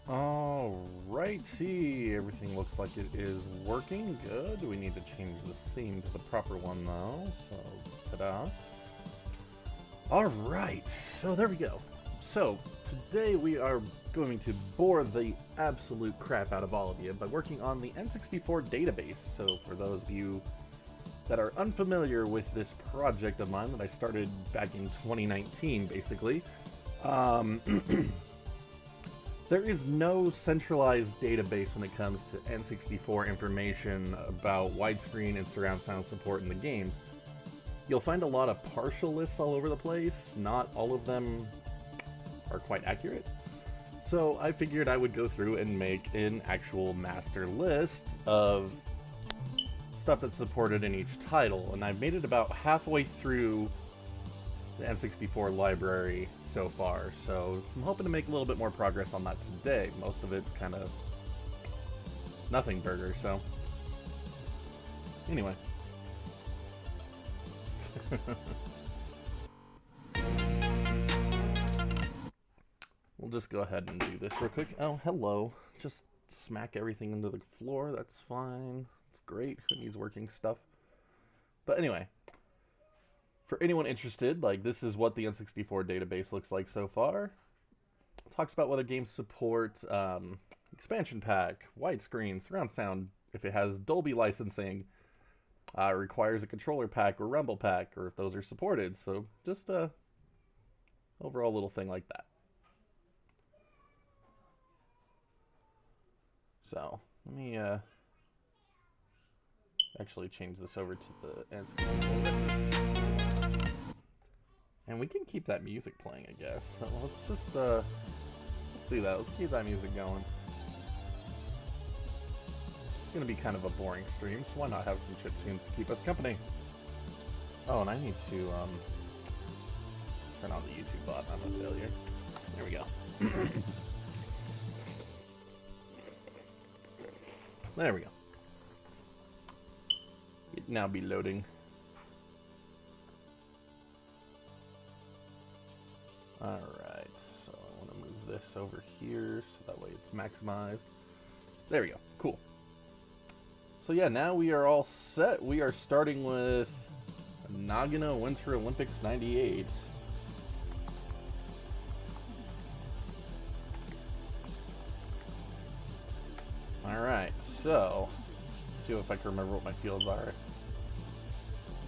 Alrighty, everything looks like it is working good. We need to change the scene to the proper one though, so ta-da. Alright, so there we go. So, today we are going to bore the absolute crap out of all of you by working on the N64 database. So for those of you that are unfamiliar with this project of mine that I started back in 2019, basically, there is no centralized database when it comes to N64 information about widescreen and surround sound support in the games. You'll find a lot of partial lists all over the place. Not all of them are quite accurate. So I figured I would go through and make an actual master list of stuff that's supported in each title. And I've made it about halfway through the N64 library so far, so I'm hoping to make a little bit more progress on that today. Most of it's kind of nothing burger, so anyway. We'll just go ahead and do this real quick. Oh, hello. Just smack everything into the floor, that's fine. It's great. Who needs working stuff? But anyway, for anyone interested, like, this is what the N64 database looks like so far. It talks about whether games support expansion pack, widescreen, surround sound, if it has Dolby licensing, requires a controller pack or rumble pack, or if those are supported. So just a overall little thing like that. So let me actually change this over to the N64. And we can keep that music playing, I guess. So let's just, let's do that. Let's keep that music going. It's gonna be kind of a boring stream, so why not have some chiptunes to keep us company? Oh, and I need to, turn on the YouTube bot. I'm a failure. There we go. There we go. It now be loading. Alright, so I want to move this over here so that way it's maximized. There we go. Cool. So yeah, now we are all set. We are starting with Nagano Winter Olympics 98. Alright, so let's see if I can remember what my fields are.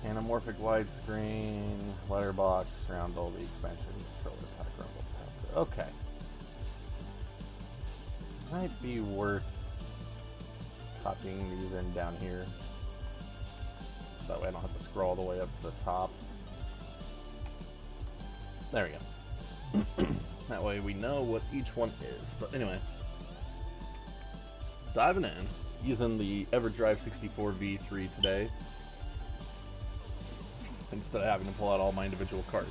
Anamorphic widescreen, letterbox, surround Dolby, expansion, controller pack, rumble pack. Okay. Might be worth copying these in down here. So that way I don't have to scroll all the way up to the top. There we go. That way we know what each one is. But anyway, diving in, using the EverDrive 64 V3 today, instead of having to pull out all my individual cards.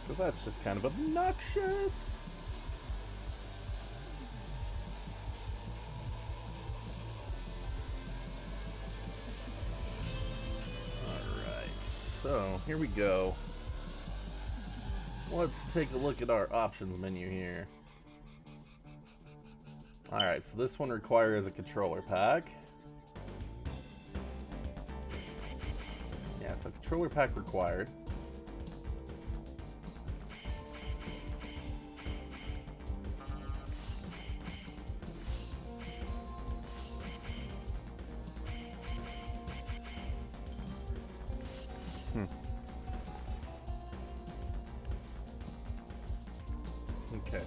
Because that's just kind of obnoxious. Alright, so here we go. Let's take a look at our options menu here. Alright, so this one requires a controller pack. Yeah, so controller pack required. Okay.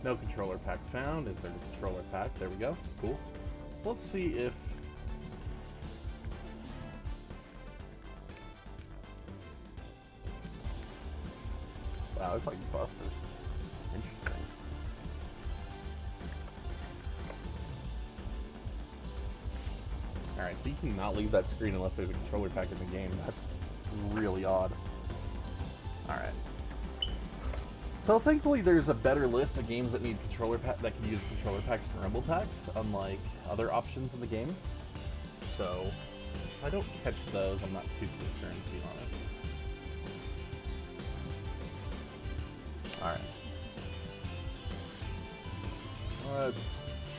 No controller pack found. Insert a controller pack. There we go. Cool. So let's see if... Wow, it's like busted. Interesting. Alright, so you cannot leave that screen unless there's a controller pack in the game. That's really odd. Alright. So thankfully there's a better list of games that need controller pack that can use controller packs and rumble packs, unlike other options in the game. So If I don't catch those, I'm not too concerned, to be honest. Alright. Let's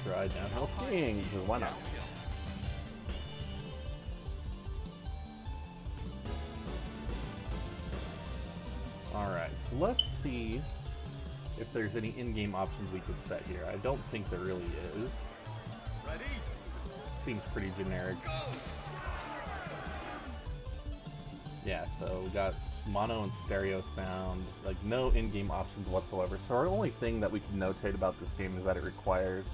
try downhill skiing, because why not? Alright, so let's see if there's any in-game options we could set here. I don't think there really is. Seems pretty generic. Yeah, so we got mono and stereo sound, like no in-game options whatsoever. So our only thing that we can notate about this game is that it requires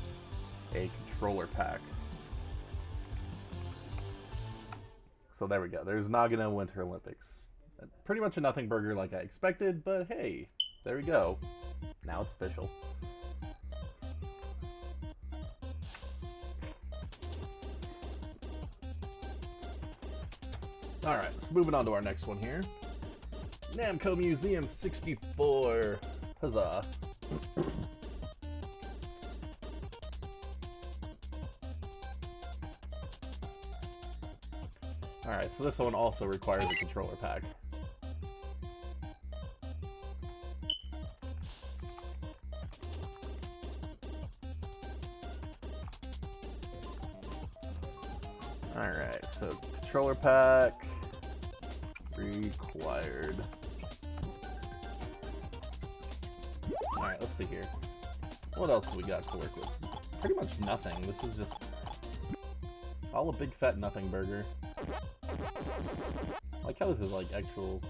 a controller pack. So there we go. There's Nagano Winter Olympics. Pretty much a nothing burger like I expected, but hey, there we go. Now it's official. Alright, so moving on to our next one here. Namco Museum 64. Huzzah. Alright, so this one also requires a controller pack. Alright, so controller pack required. Alright, let's see here. What else do we got to work with? Pretty much nothing. This is just all a big fat nothing burger. I like how this is like actual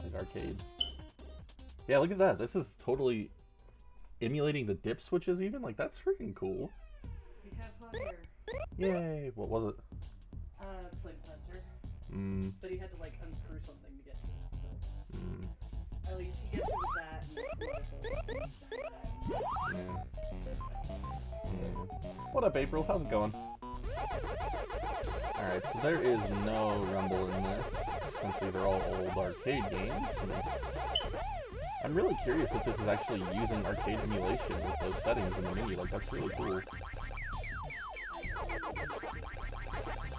like arcade. Yeah, look at that. This is totally emulating the dip switches even. Like that's freaking cool. We have hot air. Yay! What was it? Flame sensor. Mm. But he had to like unscrew something to get to it, so. At least he gets to that and What up, April? How's it going? Alright, so there is no rumble in this, since these are all old arcade games. I'm really curious if this is actually using arcade emulation with those settings in the menu. Like, that's really cool.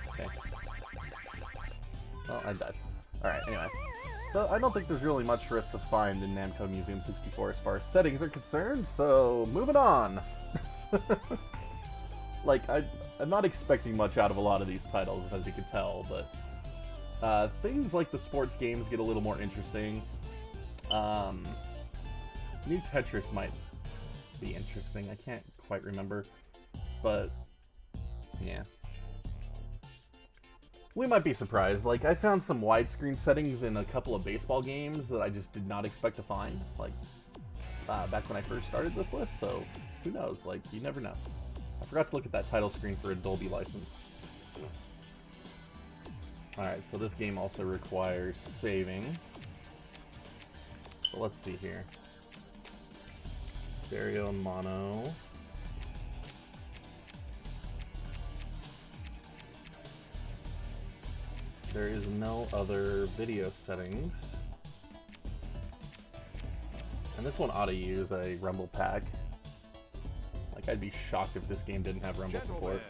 Okay. Well, I died. Alright, anyway. So, I don't think there's really much for us to find in Namco Museum 64 as far as settings are concerned, so moving on! Like, I'm not expecting much out of a lot of these titles, as you can tell, but things like the sports games get a little more interesting. New Tetris might be interesting, I can't quite remember, but yeah. We might be surprised. Like, I found some widescreen settings in a couple of baseball games that I just did not expect to find, like, back when I first started this list, so who knows, like, you never know. I forgot to look at that title screen for a Dolby license. Alright, so this game also requires saving. So let's see here. Stereo and mono. There is no other video settings. And this one ought to use a rumble pack. Like, I'd be shocked if this game didn't have rumble support.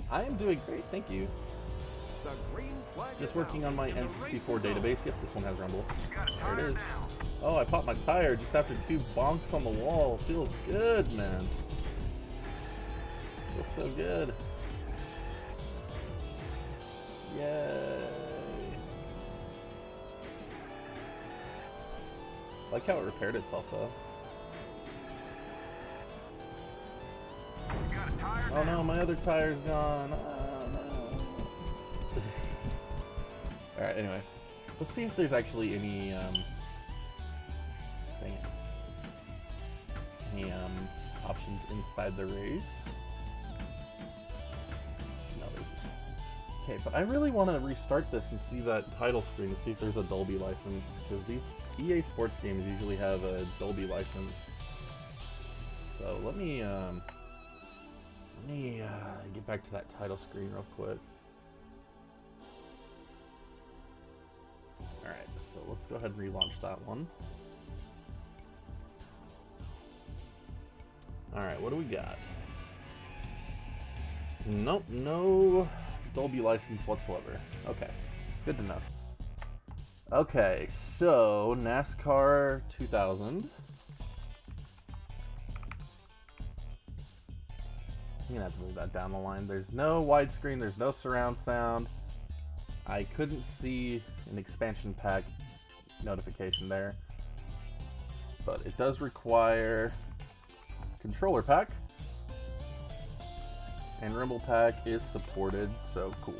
I am doing great, thank you. Just working on my N64 database. Yep, this one has rumble. There it is. Oh, I popped my tire just after 2 bonks on the wall. Feels good, man. Feels so good. Yay. I like how it repaired itself, though. Oh no, my other tire's gone. Oh no. Alright, anyway. Let's see if there's actually any, options inside the race. No, there's... Okay, but I really want to restart this and see that title screen to see if there's a Dolby license, because these EA Sports games usually have a Dolby license. So let me get back to that title screen real quick. Alright, so let's go ahead and relaunch that one. Alright, what do we got? Nope, no Dolby license whatsoever. Okay, good to know. Okay, so NASCAR 2000. I'm gonna have to move that down the line. There's no widescreen, there's no surround sound. I couldn't see an expansion pack notification there. But it does require controller pack. And Rumble Pack is supported, so cool.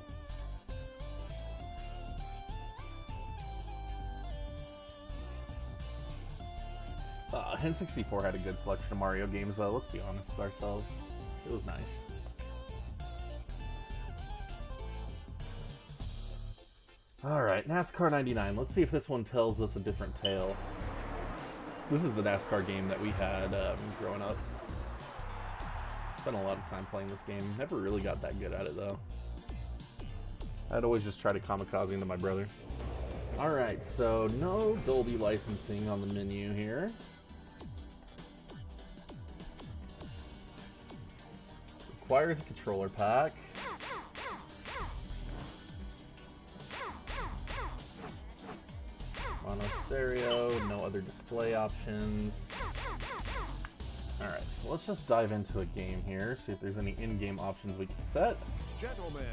N64 had a good selection of Mario games, though. Let's be honest with ourselves. It was nice. Alright, NASCAR 99. Let's see if this one tells us a different tale. This is the NASCAR game that we had growing up. Spent a lot of time playing this game. Never really got that good at it, though. I'd always just try to kamikaze into my brother. Alright, so no Dolby licensing on the menu here. Requires a controller pack. Mono stereo, no other display options. Alright, so let's just dive into a game here, see if there's any in-game options we can set. Gentlemen,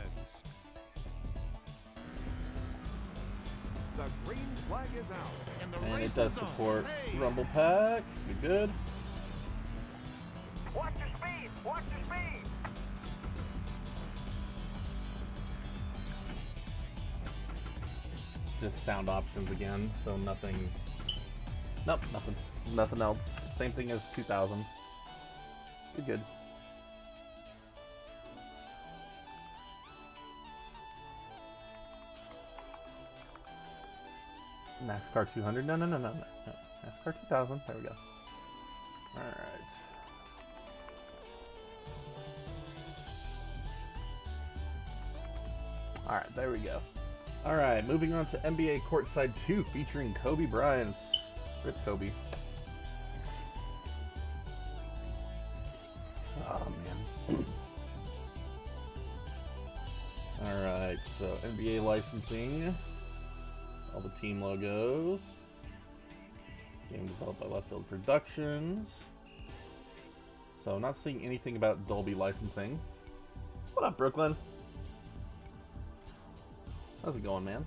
the green flag is out. And it does support Rumble Pack. Good. Watch your speed! Watch your speed! Just sound options again, so nothing. Nope, nothing else. Same thing as 2000. You're good. NASCAR 200? No. NASCAR 2000. There we go. Alright. Alright, there we go. Alright, moving on to NBA Courtside 2 featuring Kobe Bryant. Rip Kobe. Oh, man. Alright, so NBA licensing. All the team logos. Game developed by Left Field Productions. So I'm not seeing anything about Dolby licensing. What up, Brooklyn? How's it going, man?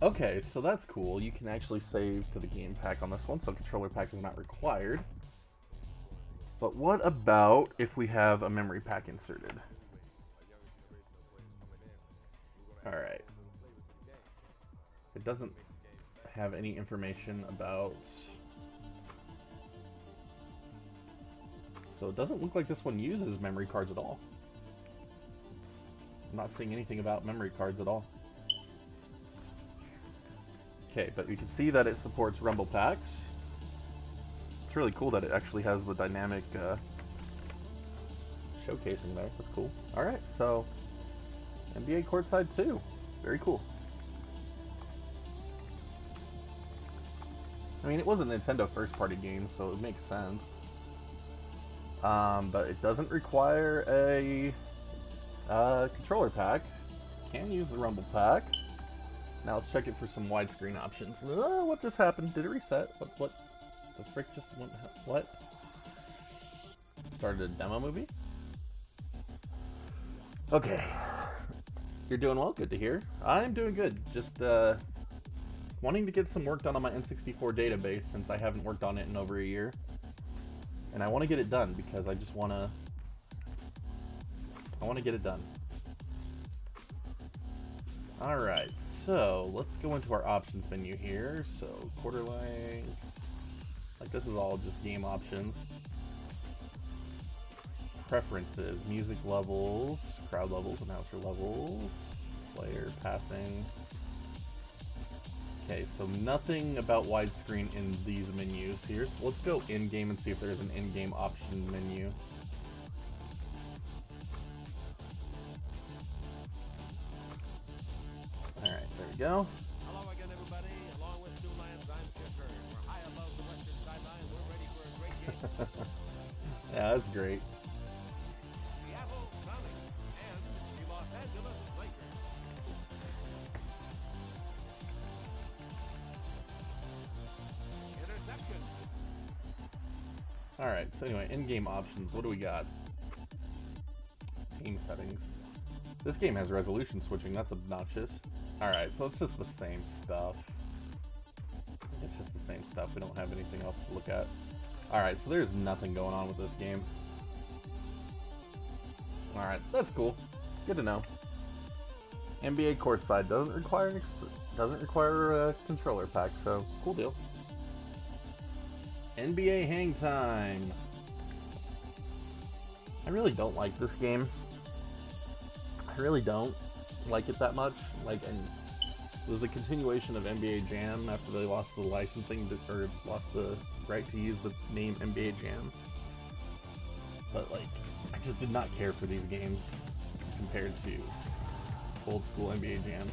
Okay, so that's cool. You can actually save to the game pack on this one, so controller pack is not required. But what about if we have a memory pack inserted? Alright. It doesn't have any information about... So it doesn't look like this one uses memory cards at all. I'm not seeing anything about memory cards at all. Okay, but you can see that it supports Rumble Packs. It's really cool that it actually has the dynamic showcasing there. That's cool. Alright, so NBA Courtside 2. Very cool. I mean, it was a Nintendo first-party game, so it makes sense. But it doesn't require a controller pack. Can use the Rumble Pack. Now let's check it for some widescreen options. What just happened? Did it reset? What the frick just went? What? Started a demo movie? Okay. You're doing well. Good to hear. I'm doing good. Just wanting to get some work done on my N64 database since I haven't worked on it in over a year. And I want to get it done because I just want to... I want to get it done. Alright, so let's go into our options menu here. So, quarter length. Like, this is all just game options. Preferences, music levels, crowd levels, announcer levels, player, passing. Okay, so nothing about widescreen in these menus here. So let's go in-game and see if there's an in-game option menu. Alright, there we go. Hello again, everybody. Along with Two Lions, I'm Skipper. We're high above the western sideline. We're ready for a great Yeah, that's great. Seattle Sonics and the Los Angeles Lakers. Interception. Alright, so anyway, in-game options. What do we got? Team settings. This game has resolution switching. That's obnoxious. Alright, so it's just the same stuff. It's just the same stuff. We don't have anything else to look at. Alright, so there's nothing going on with this game. Alright, that's cool. Good to know. NBA Courtside doesn't require a controller pack, so cool deal. NBA Hang Time. I really don't like this game. I really don't like it that much. Like, and it was the continuation of NBA Jam after they lost the licensing or lost the right to use the name NBA Jam. But like, I just did not care for these games compared to old school NBA Jam.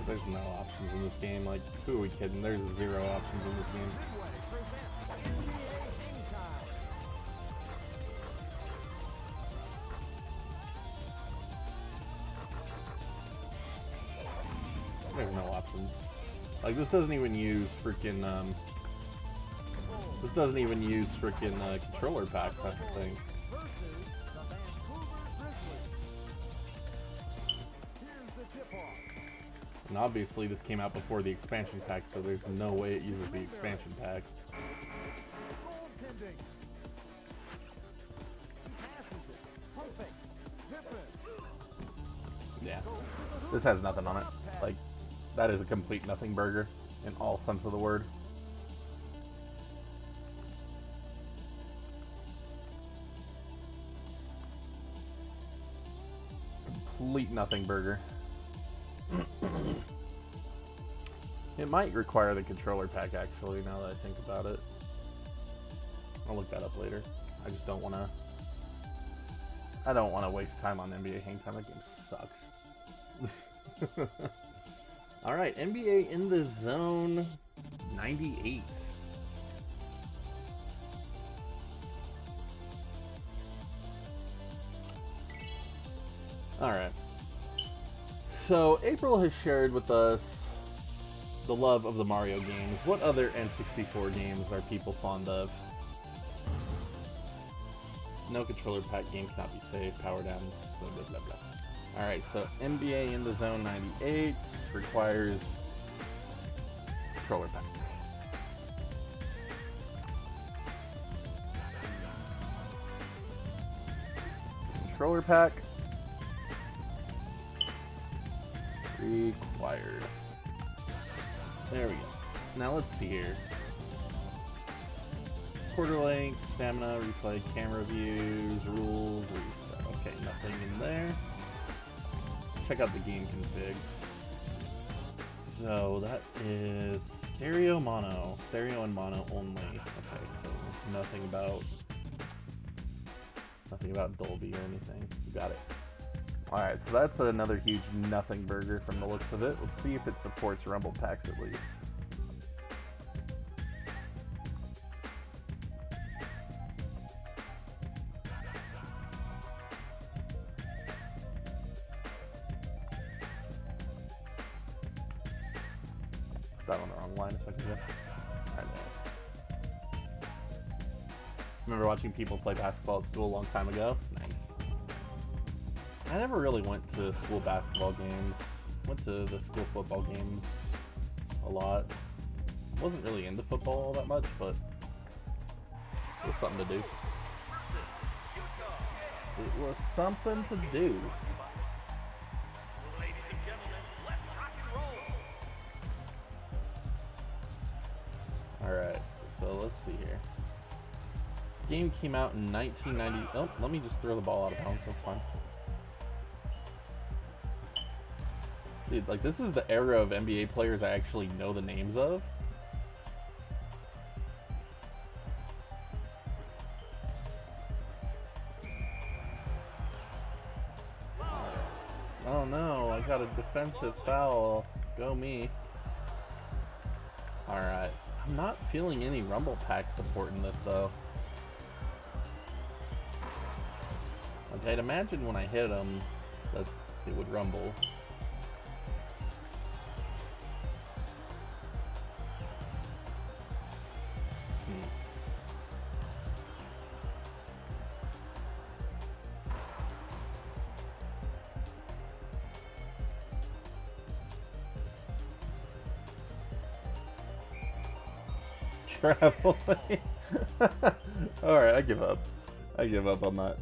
There's no options in this game. Like, who are we kidding? There's 0 options in this game. There's no options. Like, this doesn't even use freaking, this doesn't even use freaking, controller pack type of thing. And obviously this came out before the expansion pack, so there's no way it uses the expansion pack. Yeah, this has nothing on it. Like, that is a complete nothing burger in all sense of the word. Complete nothing burger. It might require the controller pack, actually, now that I think about it. I'll look that up later. I just don't want to... I don't want to waste time on NBA Hang Time. That game sucks. Alright, NBA in the Zone 98. Alright. So, April has shared with us the love of the Mario games. What other N64 games are people fond of? No controller pack game cannot be saved. Power down. Blah, blah, blah, blah. Alright, so NBA in the Zone 98 requires controller pack. Controller pack required. There we go. Now let's see here. Quarter length, stamina, replay, camera views, rules, reset. Okay, nothing in there. Check out the game config. So that is stereo mono. Stereo and mono only. Okay, so nothing about Dolby or anything. You got it. Alright, so that's another huge nothing burger from the looks of it. Let's see if it supports rumble packs at least. Put that on the wrong line a second ago. Alright, remember watching people play basketball at school a long time ago? Nice. I never really went to school basketball games. Went to the school football games a lot. Wasn't really into football all that much, but it was something to do. It was something to do. Ladies and gentlemen, let's rock and roll. Alright, so let's see here. This game came out in 1990. Oh, let me just throw the ball out of bounds. That's fine. Dude, like, this is the era of NBA players I actually know the names of. Oh no, I got a defensive foul. Go me. Alright. I'm not feeling any Rumble Pack support in this though. Like, I'd imagine when I hit him that it would rumble. Travel. Alright, I give up. I give up on that.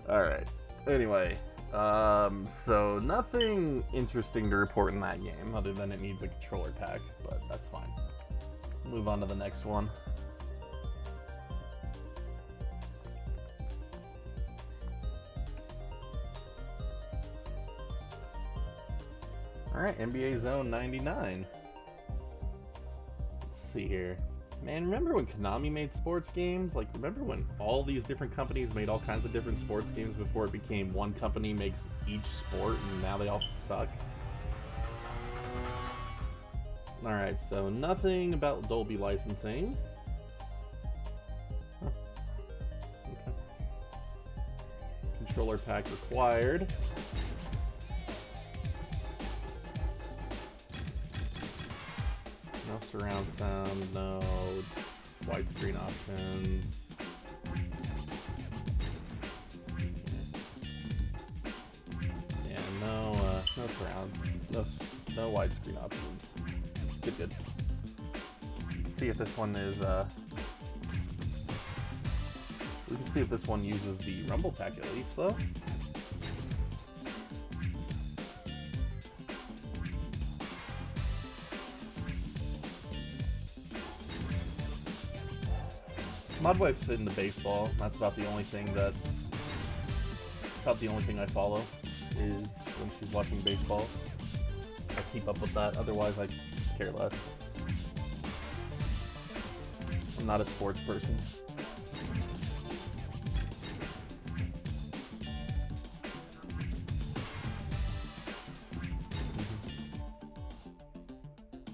Alright. Anyway, so nothing interesting to report in that game other than it needs a controller pack, but that's fine. Move on to the next one. Alright, NBA Zone 99. Let's see here. Man, remember when Konami made sports games? Like, remember when all these different companies made all kinds of different sports games before it became one company makes each sport and now they all suck? Alright, so nothing about Dolby licensing. Huh. Okay. Controller pack required. No surround sound, no widescreen options. Yeah, no surround, no widescreen options. Good. Let's see if this one is, we can see if this one uses the Rumble Pack at least, though. Modwife's into baseball. That's about the only thing I follow is when she's watching baseball. I keep up with that. Otherwise, I care less. I'm not a sports person.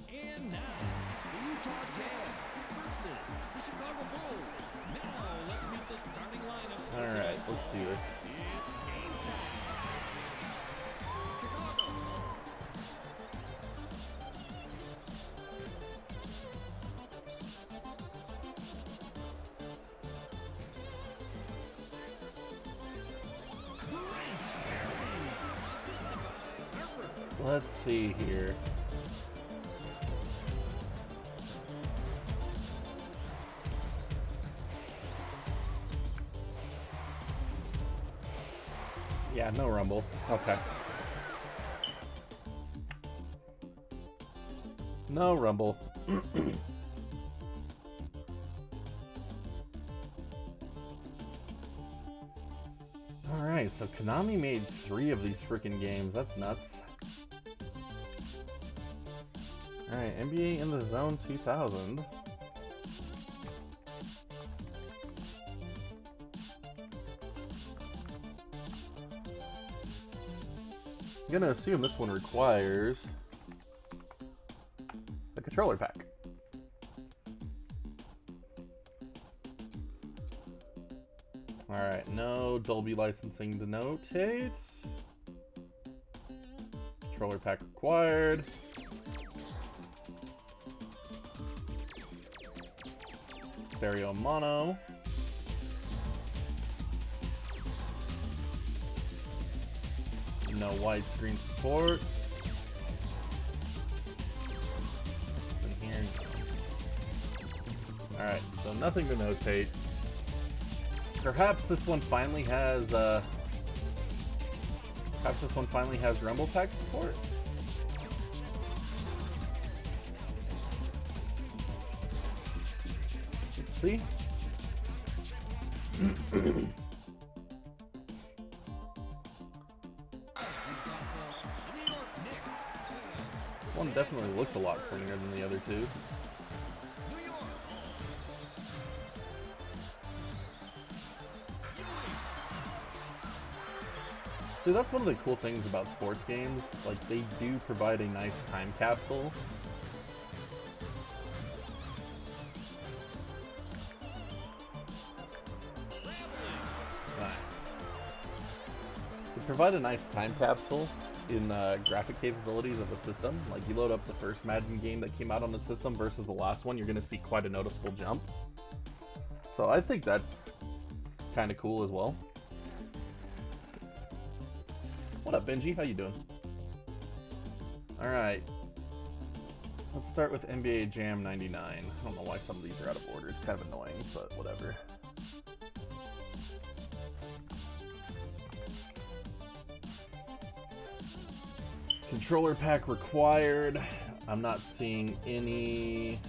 And now, the Utah Jazz versus the Chicago Bulls. Now, let's meet the starting lineup. All right, let's do this. Chicago. Let's see here. Yeah, no rumble. Okay. No rumble. Alright, so Konami made 3 of these freaking games. That's nuts. Alright, NBA in the Zone 2000. I'm gonna assume this one requires a controller pack. Alright, no Dolby licensing to notate. Controller pack required. Stereo mono. No widescreen support. In here. Alright, so nothing to notate. Perhaps this one finally has Rumble Pack support. Let's see. This one definitely looks a lot cleaner than the other two. See, that's one of the cool things about sports games. Like, they do provide a nice time capsule. They provide a nice time capsule in graphic capabilities of the system. Like, you load up the first Madden game that came out on the system versus the last one, you're going to see quite a noticeable jump. So I think that's kind of cool as well. What up, Benji? How you doing? Alright. Let's start with NBA Jam 99. I don't know why some of these are out of order. It's kind of annoying, but whatever. Controller pack required. I'm not seeing any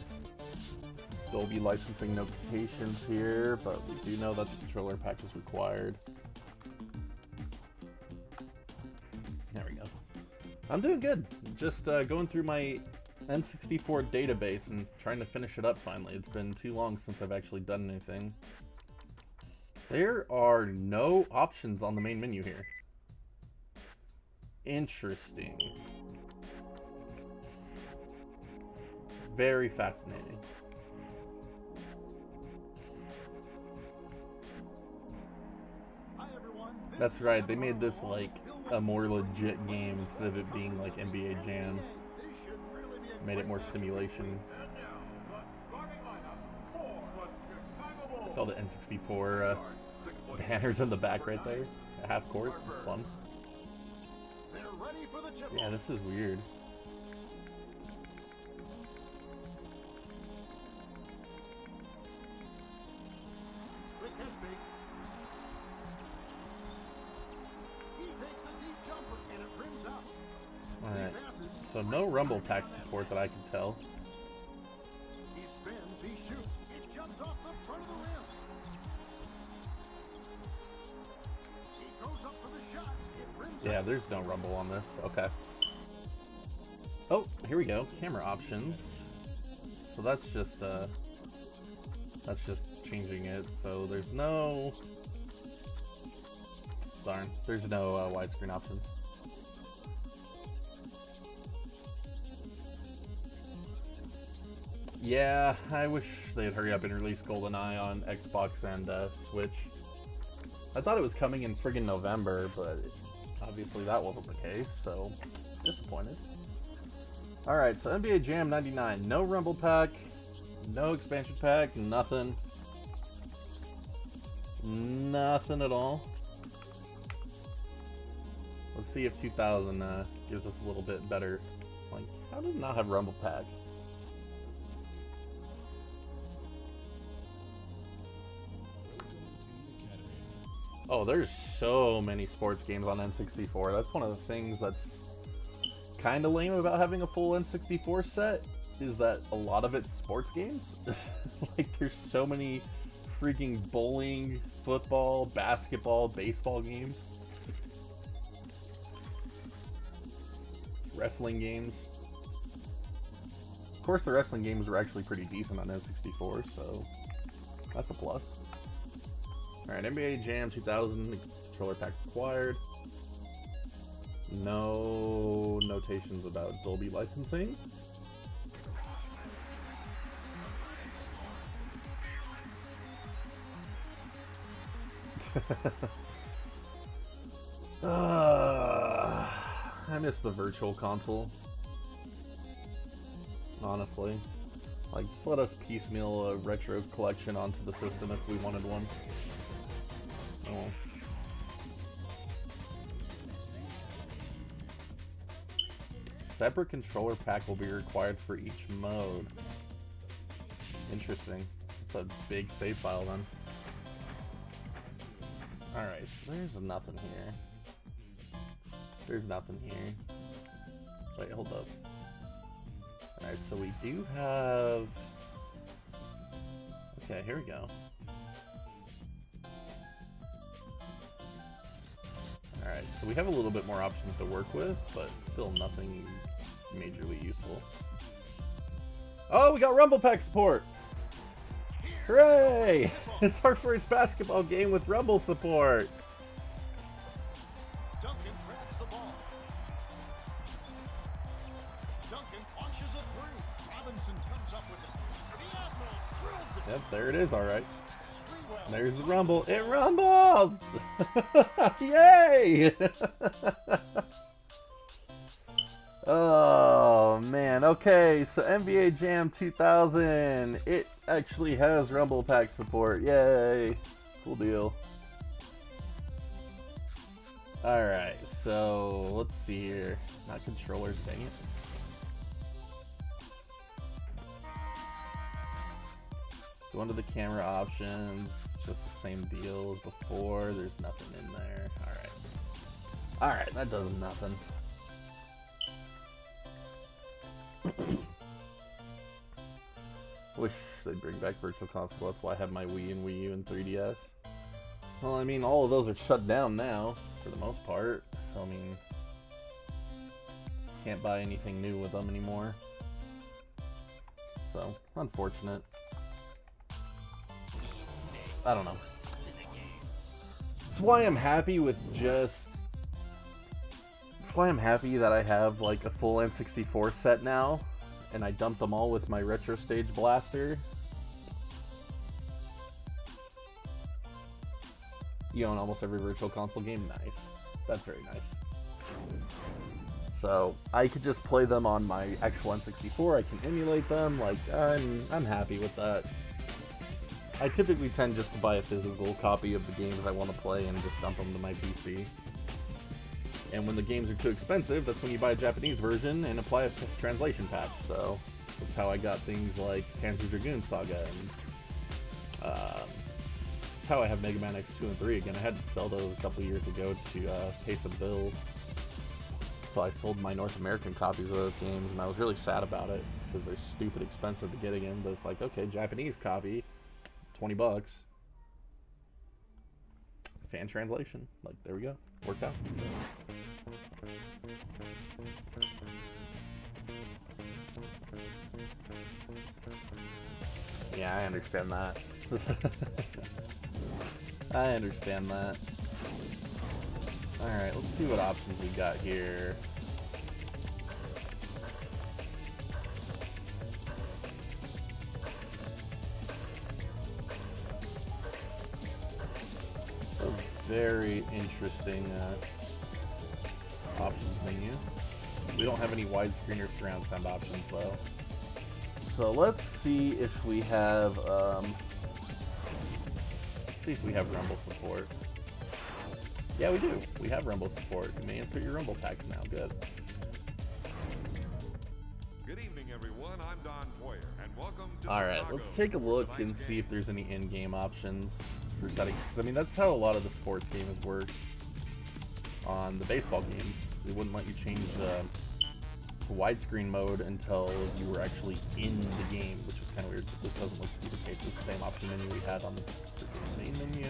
Dolby licensing notifications here, but we do know that the controller pack is required. There we go. I'm doing good. Just going through my N64 database and trying to finish it up finally. It's been too long since I've actually done anything. There are no options on the main menu here. Interesting. Very fascinating. That's right, they made this like a more legit game instead of it being like NBA Jam. Made it more simulation. Called it N64 banners in the back right there. A half court, it's fun. Yeah, this is weird. Alright, so no Rumble Pack support that I can tell. He spins, he shoots, it jumps off the front of the rim. He goes up for the shot. Yeah, there's no rumble on this. Okay. Oh, here we go. Camera options. So that's just changing it. So there's no. Darn, there's no widescreen options. Yeah, I wish they'd hurry up and release GoldenEye on Xbox and Switch. I thought it was coming in friggin' November, but obviously that wasn't the case, so disappointed. Alright, so NBA Jam 99. No Rumble Pack, no expansion pack, nothing. Nothing at all. Let's see if 2000 gives us a little bit better. Like, how does it not have Rumble Pack? Oh, there's so many sports games on N64. That's one of the things that's kind of lame about having a full N64 set, is that a lot of it's sports games. Like, there's so many freaking bowling, football, basketball, baseball games. Wrestling games. Of course, the wrestling games were actually pretty decent on N64, so that's a plus. Alright, NBA Jam 2000, controller pack required. No notations about Dolby licensing. I miss the virtual console. Honestly. Like, just let us piecemeal a retro collection onto the system if we wanted one. Oh. Separate controller pack will be required for each mode. Interesting. It's a big save file then. Alright, so there's nothing here. There's nothing here. Wait, hold up. Alright, so we do have... Okay, here we go. Alright, so we have a little bit more options to work with, but still nothing majorly useful. Oh, we got Rumble Pack support! Hooray! It's our first basketball game with Rumble support! Duncan Yep, there it is, alright. There's the rumble. It rumbles! Yay! Oh, man. Okay, so NBA Jam 2000. It actually has Rumble Pack support. Yay! Cool deal. Alright, so let's see here. Not controllers, dang it. Go into the camera options. Just the same deal as before. There's nothing in there. Alright. Alright, that does nothing. Wish they'd bring back Virtual Console. That's why I have my Wii and Wii U and 3DS. Well, I mean, all of those are shut down now, for the most part. I mean, can't buy anything new with them anymore. So, unfortunate. I don't know. That's why I'm happy with just... That's why I'm happy that I have, like, a full N64 set now. And I dumped them all with my Retro Stage Blaster. You own almost every Virtual Console game? Nice. That's very nice. So, I could just play them on my actual N64. I can emulate them. Like, I'm happy with that. I typically tend just to buy a physical copy of the games I want to play and just dump them to my PC. And when the games are too expensive, that's when you buy a Japanese version and apply a translation patch. So that's how I got things like PanzerDragoon Saga, and that's how I have MegaManX 2 and 3 again. I had to sell those a couple years ago to pay some bills. So I sold my North American copies of those games, and I was really sad about it because they're stupid expensive to get again. But it's like, okay, Japanese copy, $20. Fan translation. Like, there we go. Worked out. Yeah, I understand that. I understand that. Alright, let's see what options we got here. Very interesting options menu. We don't have any widescreen or surround sound options though. So let's see if we have Rumble support. Yeah, we do. We have Rumble support. You may insert your Rumble packs now. Good. Good evening, everyone. I'm Don Poyer, and welcome to Alright, Chicago. let's take a look and see if there's any in-game options for settings. Because, I mean, that's how a lot of the sports games work on the baseball games. They wouldn't let you change to widescreen mode until you were actually in the game, which is kind of weird. This doesn't look to be the case. It's the same option menu we had on the main menu.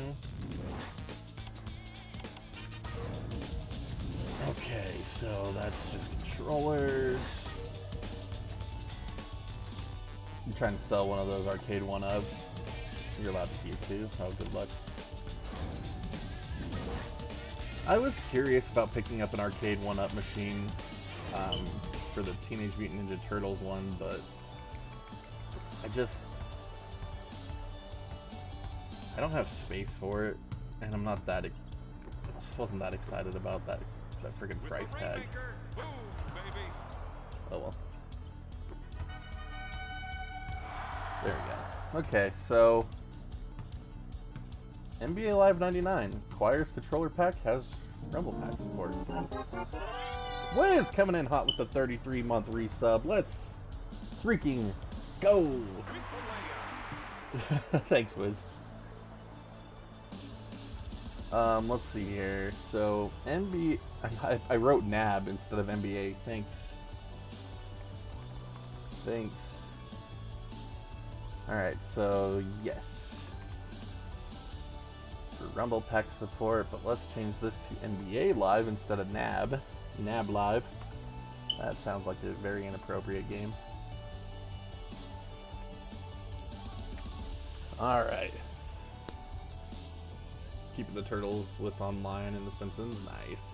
Okay, so that's just controllers. I'm trying to sell one of those arcade 1-ups. You're allowed to keep two. Oh, good luck. I was curious about picking up an arcade 1-up machine for the Teenage Mutant Ninja Turtles one, but I don't have space for it, and I'm not that. I just wasn't that excited about that freaking price tag. Boom, baby. Oh well. There we go. Okay, so NBA Live 99 Choirs controller pack has Rumble Pack support. Wiz coming in hot with the 33-month resub. Let's freaking go! Thanks, Wiz. Let's see here. So NBA, I wrote NAB instead of NBA. Thanks. Alright, so yes. For Rumble Pack support, but let's change this to NBA Live instead of NAB. NAB Live. That sounds like a very inappropriate game. Alright. Keeping the Turtles with online and the Simpsons. Nice.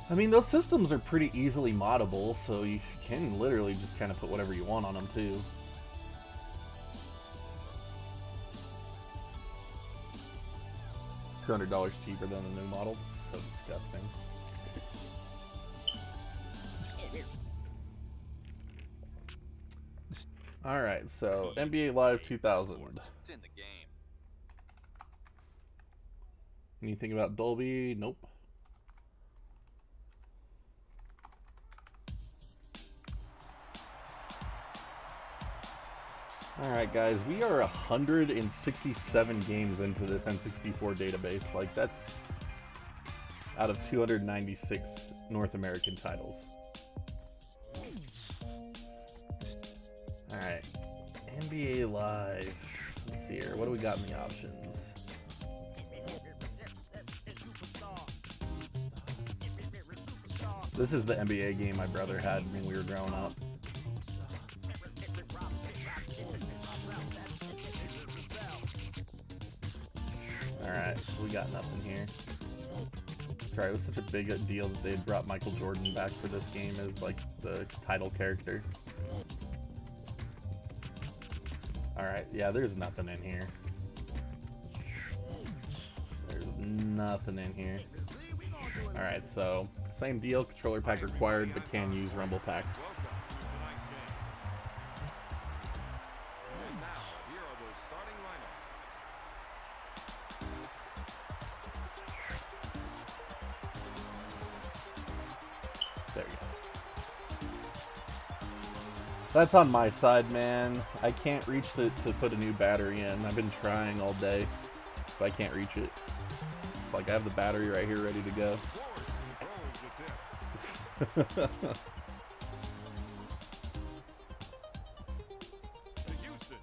I mean, those systems are pretty easily moddable, so you can literally just kind of put whatever you want on them, too. $200 cheaper than the new model. It's so disgusting. Alright, so NBA Live 2000. It's in the game. Anything about Dolby? Nope. Alright guys, we are 167 games into this N64 database. Like, that's out of 296 North American titles. Alright, NBA Live. Let's see here, what do we got in the options? This is the NBA game my brother had when we were growing up. Alright, so we got nothing here. Sorry, it was such a big deal that they had brought Michael Jordan back for this game as like the title character. Alright, yeah, there's nothing in here. There's nothing in here. Alright, so same deal, controller pack required, but can use rumble packs. And now, here are the starting lineups. There we go. That's on my side, man. I can't reach to put a new battery in. I've been trying all day, but I can't reach it. It's like I have the battery right here ready to go. Forward controls the tip. To Houston.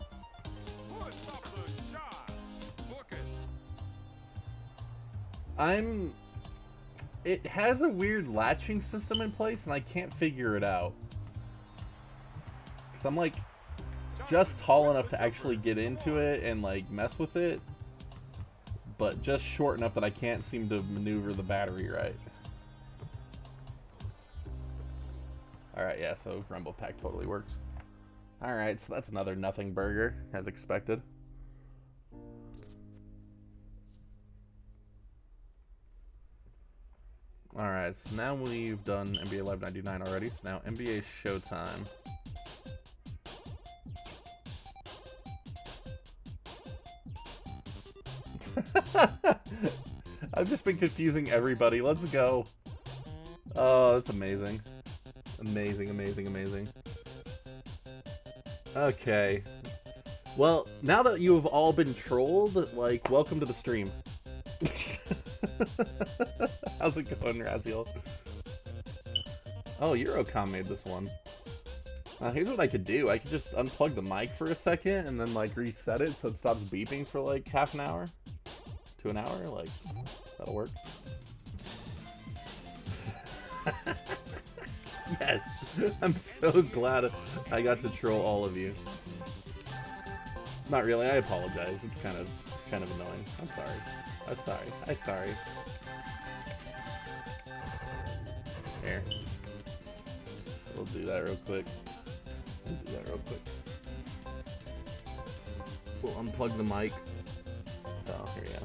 Puts up the shot. Book it. It has a weird latching system in place, and I can't figure it out. Because I'm like just tall enough to actually get into it and like mess with it, but just short enough that I can't seem to maneuver the battery right. Alright, yeah, so Rumble Pack totally works. Alright, so that's another nothing burger, as expected. Alright, so now we've done NBA Live 99 already, so now NBA Showtime. I've just been confusing everybody. Let's go. Oh, that's amazing. Amazing, amazing, amazing. Okay. Well, now that you have all been trolled, like, welcome to the stream. How's it going, Raziel? Oh, Eurocom made this one. Here's what I could do. I could just unplug the mic for a second and then, like, reset it so it stops beeping for, like, half an hour to an hour. Like, that'll work. Yes! I'm so glad I got to troll all of you. Not really, I apologize. It's kind of annoying. I'm sorry. I'm sorry. I'm sorry. Here. We'll do that real quick. We'll unplug the mic. Oh, here we go.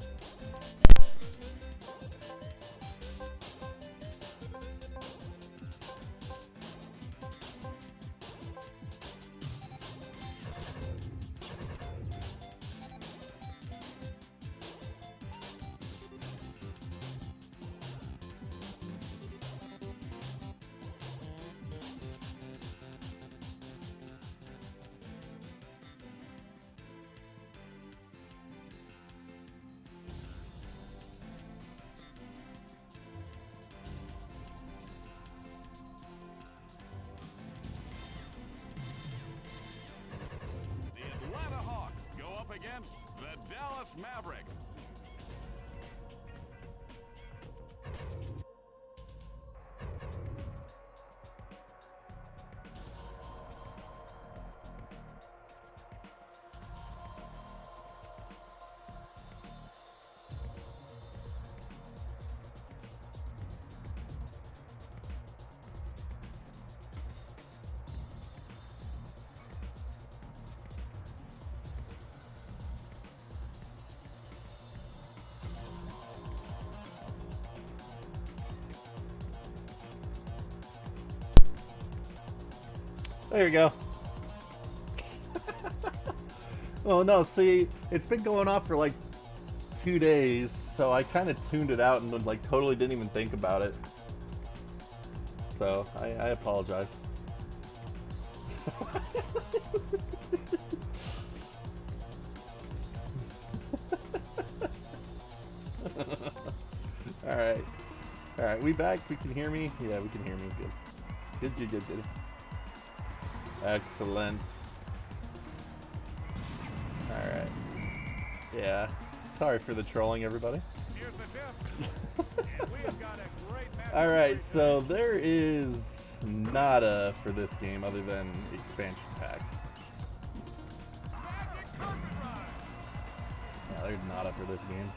Against the Dallas Maverick. There you go. Oh no, see, it's been going off for like 2 days, so I kind of tuned it out and like totally didn't even think about it. So, I apologize. Alright. Alright, we back? We can hear me? Yeah, we can hear me. Good. Good. Excellent. Alright. Yeah. Sorry for the trolling, everybody. Here's the tip. And we have got a great match. Alright, so there is nada for this game other than expansion pack. Yeah, there's nada for this game.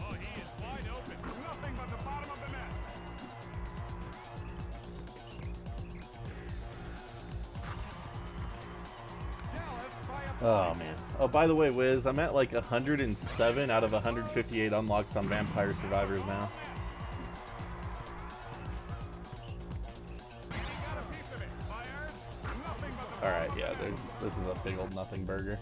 Oh, he is wide open. Nothing but the bottom of the net. Oh man. Oh, by the way, Wiz, I'm at like 107 out of 158 unlocks on Vampire Survivors now. Alright, yeah, this is a big old nothing burger.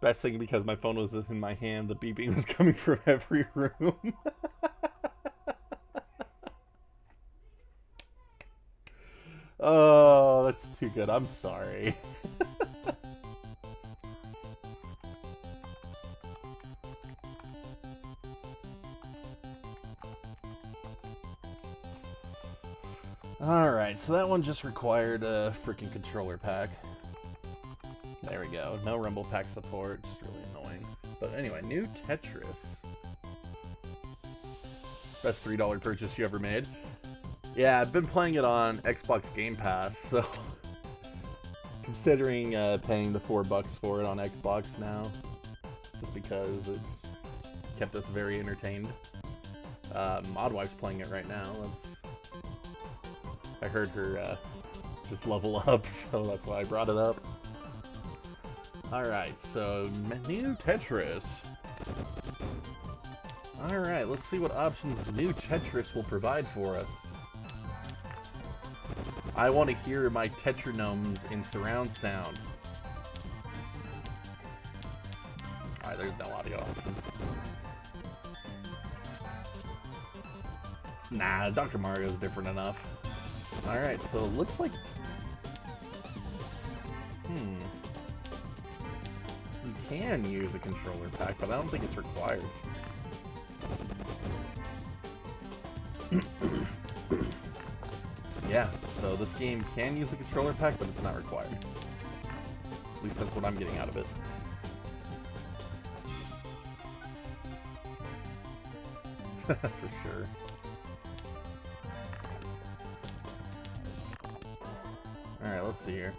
Best thing because my phone was in my hand, the beeping was coming from every room. Oh, that's too good. I'm sorry. Alright, so that one just required a freaking controller pack. There we go. No Rumble Pack support. Just really annoying. But anyway, new Tetris. Best $3 purchase you ever made. Yeah, I've been playing it on Xbox Game Pass, so considering paying the $4 for it on Xbox now, just because it's kept us very entertained. Modwife's playing it right now. I heard her just level up, so that's why I brought it up. Alright, so new Tetris. Alright, let's see what options new Tetris will provide for us. I want to hear my Tetranomes in surround sound. Alright, there's no audio option. Nah, Dr. Mario's different enough. Alright, so it looks like... You can use a controller pack, but I don't think it's required. Yeah, so this game can use a controller pack, but it's not required. At least that's what I'm getting out of it. For sure. Alright, let's see here.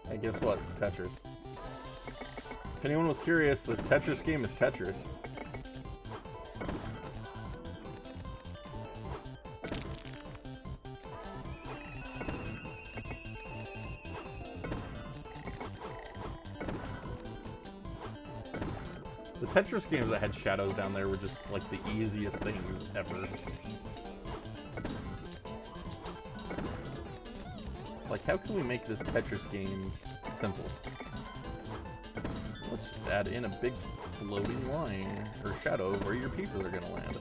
Hey, guess what? It's Tetris. If anyone was curious, this Tetris game is Tetris. The Tetris games that had shadows down there were just like the easiest things ever. Like, how can we make this Tetris game simple? Let's just add in a big floating line or shadow where your pieces are gonna land.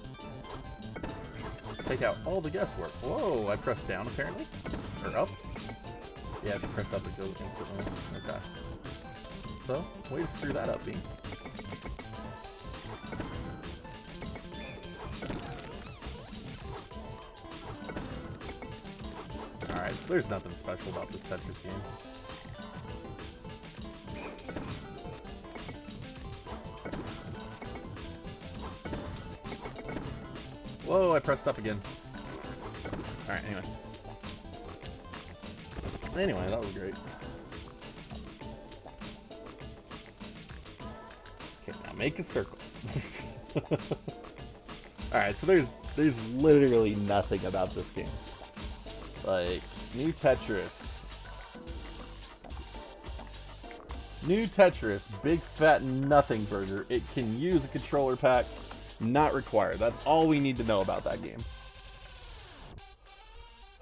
Take out all the guesswork. Whoa, I pressed down apparently? Or up? Yeah, if you press up it goes instantly. Okay. So, way to screw that up, B. Alright, so there's nothing special about this Tetris game. Whoa, I pressed up again. Alright, anyway. Anyway, that was great. Okay, now make a circle. Alright, so there's literally nothing about this game. Like, new Tetris. New Tetris, big fat nothing burger. It can use a controller pack, not required. That's all we need to know about that game.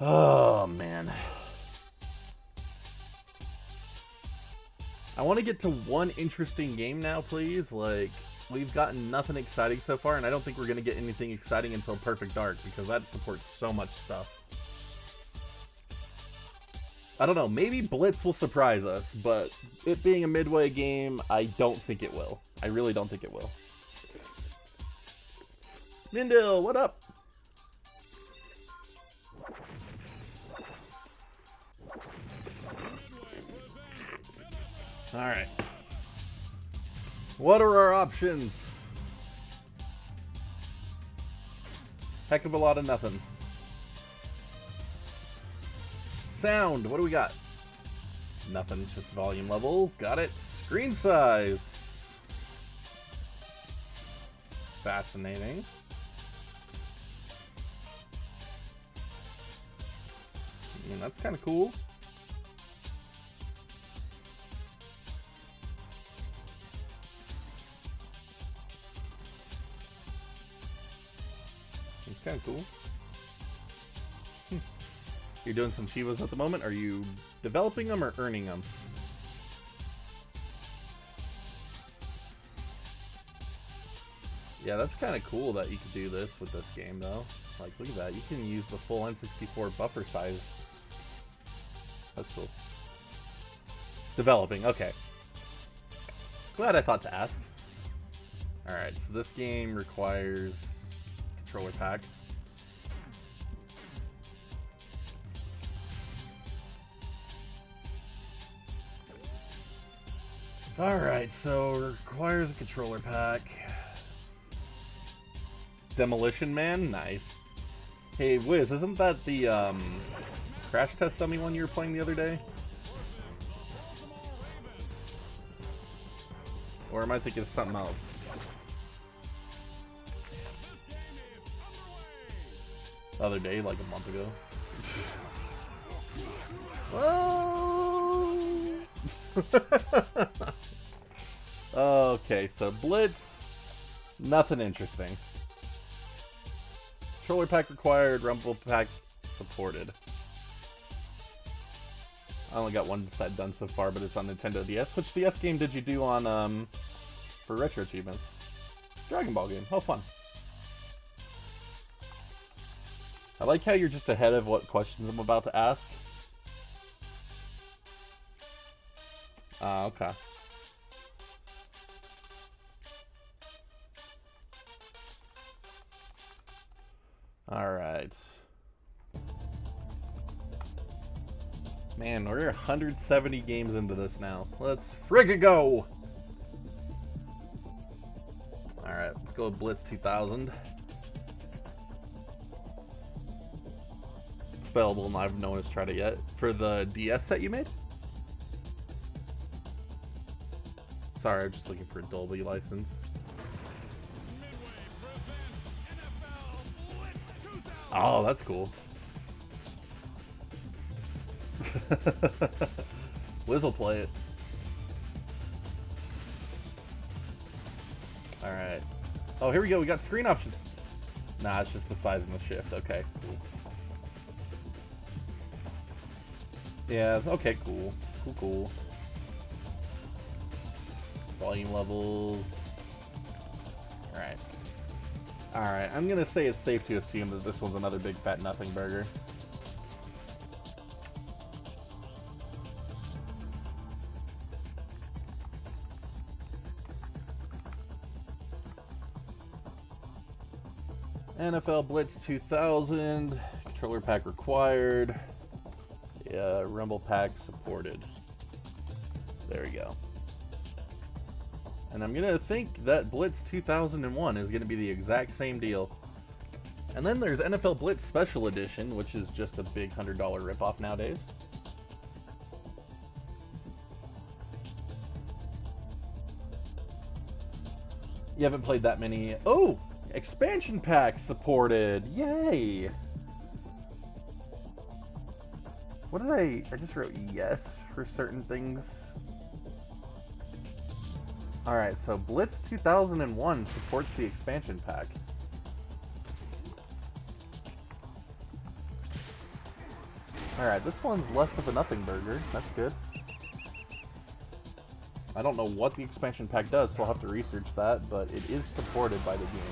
Oh, man. I want to get to one interesting game now, please. Like, we've gotten nothing exciting so far, and I don't think we're going to get anything exciting until Perfect Dark, because that supports so much stuff. I don't know, maybe Blitz will surprise us, but it being a midway game, I don't think it will. I really don't think it will. Mindil, what up? Alright. What are our options? Heck of a lot of nothing. Sound, what do we got? Nothing, it's just volume levels. Got it. Screen size. Fascinating. That's kind of cool. It's kind of cool. You're doing some Shivas at the moment. Are you developing them or earning them? Yeah, that's kind of cool that you could do this with this game, though. Like, look at that. You can use the full N64 buffer size. That's cool. Developing, okay. Glad I thought to ask. Alright, so this game requires controller pack. Alright, so requires a controller pack. Demolition Man? Nice. Hey, Wiz, isn't that the Crash Test Dummy one you were playing the other day? Or am I thinking of something else? The other day, like a month ago. Oh! Okay, so Blitz, nothing interesting. Controller pack required, Rumble pack supported. I only got one side done so far, but it's on Nintendo DS. Which DS game did you do on, for retro achievements? Dragon Ball game. Oh, fun. I like how you're just ahead of what questions I'm about to ask. Okay. Alright. Man, we're 170 games into this now. Let's frickin' go! Alright, let's go with Blitz 2000. It's available and I've no one's tried it yet. For the DS set you made? Sorry, I'm just looking for a Dolby license. Oh, that's cool. Wiz will play it. Alright. Oh, here we go. We got screen options. Nah, it's just the size and the shift. Okay, cool. Yeah, okay, cool. Cool. Volume levels. Alright. Alright, I'm gonna say it's safe to assume that this one's another big fat nothing burger. NFL Blitz 2000, controller pack required, yeah, Rumble pack supported. There we go. And I'm gonna think that Blitz 2001 is gonna be the exact same deal. And then there's NFL Blitz Special Edition, which is just a big $100 ripoff nowadays. You haven't played that many. Oh! Expansion pack supported! Yay! What did I just wrote yes for certain things. Alright, so Blitz 2001 supports the expansion pack. Alright, this one's less of a nothing burger. That's good. I don't know what the expansion pack does, so I'll have to research that, but it is supported by the game.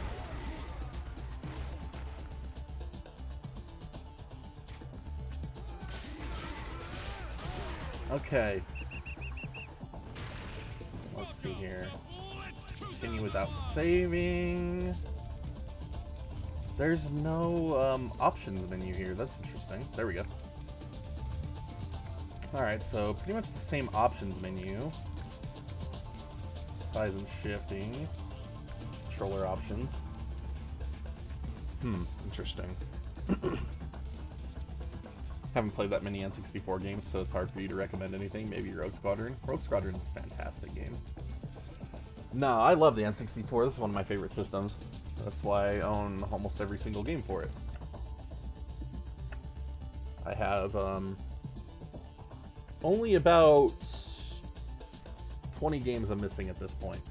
Okay. Let's see here. Continue without saving. There's no options menu here. That's interesting. There we go. Alright, so pretty much the same options menu. Size and shifting. Controller options. Interesting. Haven't played that many N64 games, so it's hard for you to recommend anything. Maybe Rogue Squadron. Rogue Squadron is a fantastic game. No, I love the N64. This is one of my favorite systems. That's why I own almost every single game for it. I have only about 20 games I'm missing at this point.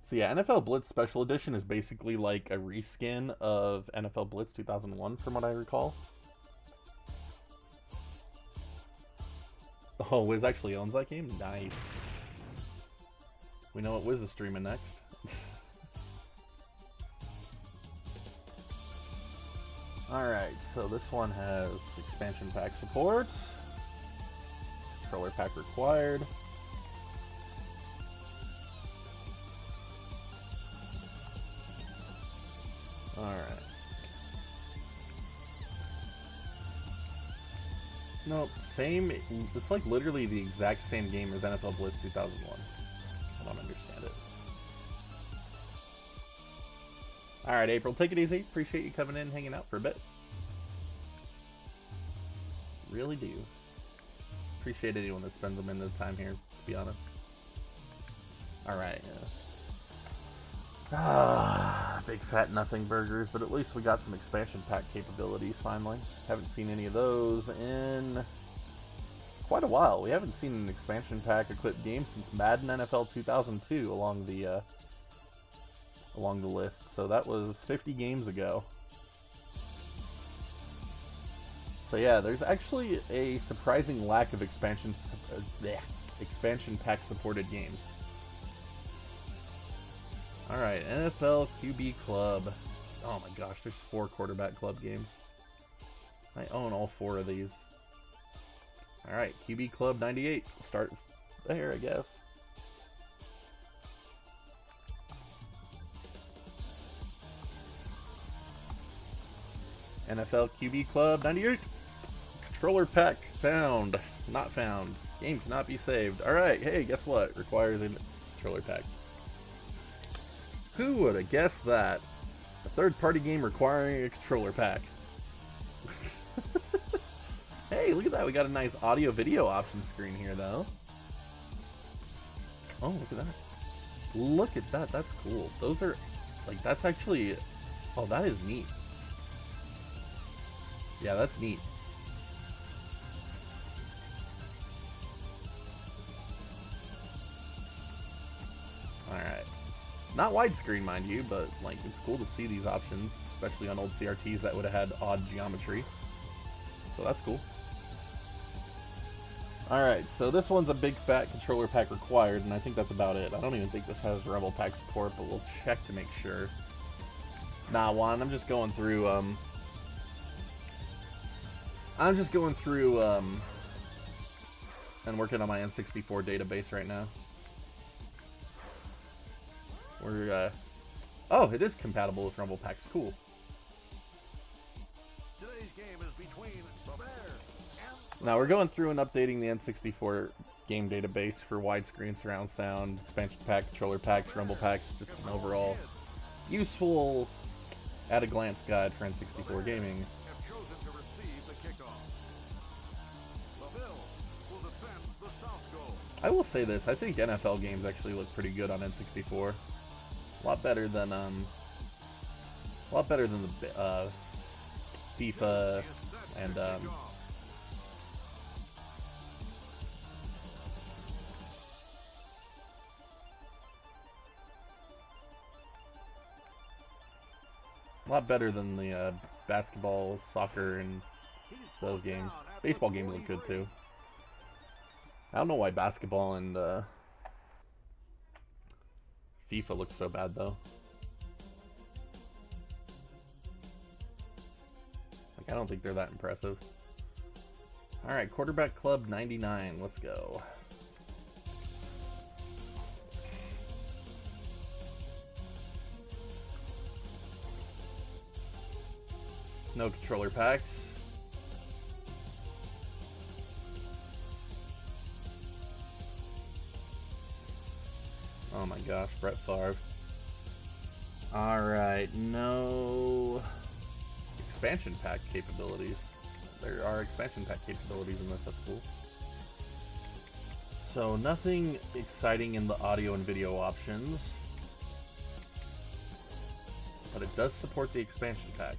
So yeah, NFL Blitz Special Edition is basically like a reskin of NFL Blitz 2001 from what I recall. Oh, Wiz actually owns that game? Nice. We know what Wiz is streaming next. Alright, so this one has expansion pack support. Controller pack required. Alright. Nope, same. It's like literally the exact same game as NFL Blitz 2001. I don't understand it. Alright, April, take it easy. Appreciate you coming in and hanging out for a bit. Really do. Appreciate anyone that spends a minute of time here, to be honest. Alright, big fat nothing burgers, but at least we got some expansion pack capabilities finally. Haven't seen any of those in quite a while. We haven't seen an expansion pack equipped game since Madden NFL 2002 along the list. So that was 50 games ago. So yeah, there's actually a surprising lack of expansion pack supported games. Alright, NFL QB Club. Oh my gosh, there's 4 quarterback club games. I own all 4 of these. Alright, QB Club 98. Start there, I guess. NFL QB Club 98. Controller pack found. Not found. Game cannot be saved. Alright, hey, guess what? Requires a controller pack. Who would have guessed that? A third-party game requiring a controller pack. Hey, look at that. We got a nice audio-video option screen here, though. Oh, look at that. Look at that. That's cool. Those are, like, that's actually... Oh, that is neat. Yeah, that's neat. Alright. Not widescreen, mind you, but like it's cool to see these options, especially on old CRTs that would have had odd geometry. So that's cool. Alright, so this one's a big fat controller pack required, and I think that's about it. I don't even think this has Rebel Pack support, but we'll check to make sure. Nah, Juan, I'm just going through, and working on my N64 database right now. We're, oh, it is compatible with Rumble Packs. Cool. Today's game is between the Bears and Now we're going through and updating the N64 game database for widescreen surround sound, expansion pack, controller packs, Rumble Packs, just an overall useful at-a-glance guide for N64 gaming. have chosen to receive the kickoff. The Bills will defend the South goal. I will say this, I think NFL games actually look pretty good on N64. A lot better than the FIFA and a lot better than the basketball, soccer, and those games. Baseball games look good too. I don't know why basketball and FIFA looks so bad though. Like, I don't think they're that impressive. Alright, Quarterback Club 99, let's go. No controller packs. Oh my gosh, Brett Favre. Alright, no expansion pack capabilities. There are expansion pack capabilities in this, that's cool. So nothing exciting in the audio and video options. But it does support the expansion pack.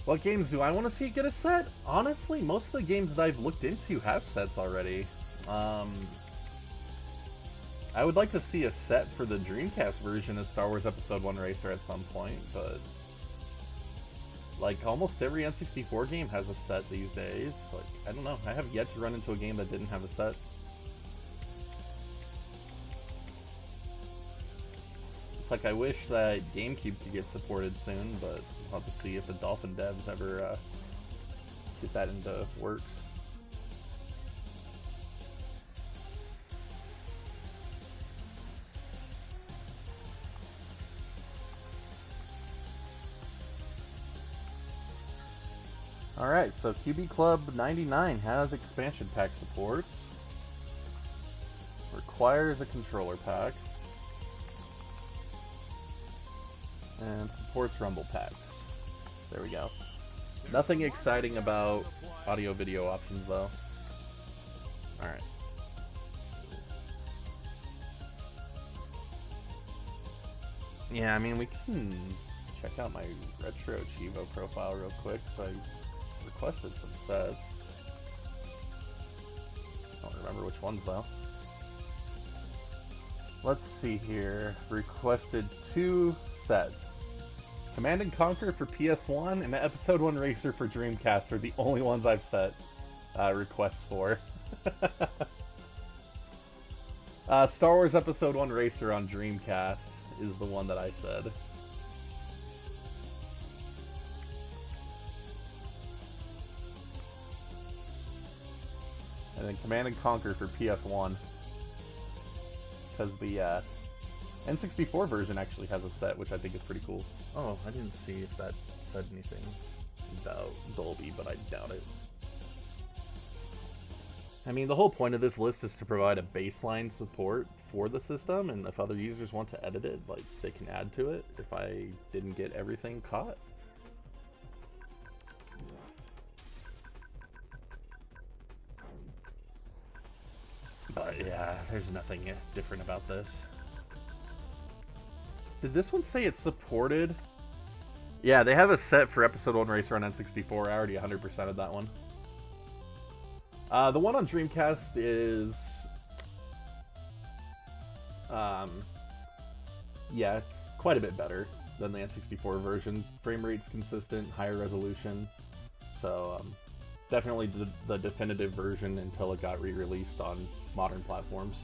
What games do I want to see get a set? Honestly, most of the games that I've looked into have sets already. I would like to see a set for the Dreamcast version of Star Wars Episode 1 Racer at some point, but like almost every N64 game has a set these days. Like, I don't know, I have yet to run into a game that didn't have a set. It's like I wish that GameCube could get supported soon, but we'll have to see if the Dolphin devs ever get that into works. Alright, so QB Club 99 has expansion pack support. Requires a controller pack. And supports rumble packs. There we go. Nothing exciting about audio video options though. Alright. Yeah, I mean, we can check out my Retro Chivo profile real quick, so I requested some sets. Don't remember which ones though. Let's see here. Requested 2 sets. Command & Conquer for PS1 and Episode 1 Racer for Dreamcast are the only ones I've set requests for. Star Wars Episode 1 Racer on Dreamcast is the one that I said. And then Command & Conquer for PS1. Because the N64 version actually has a set, which I think is pretty cool. Oh, I didn't see if that said anything about Dolby, but I doubt it. I mean, the whole point of this list is to provide a baseline support for the system, and if other users want to edit it, like, they can add to it if I didn't get everything caught. But yeah, there's nothing different about this. Did this one say it's supported? Yeah, they have a set for Episode 1 Racer on N64. I already 100%ed that one. The one on Dreamcast is... yeah, it's quite a bit better than the N64 version. Frame rate's consistent, higher resolution. So, definitely the definitive version until it got re-released on modern platforms.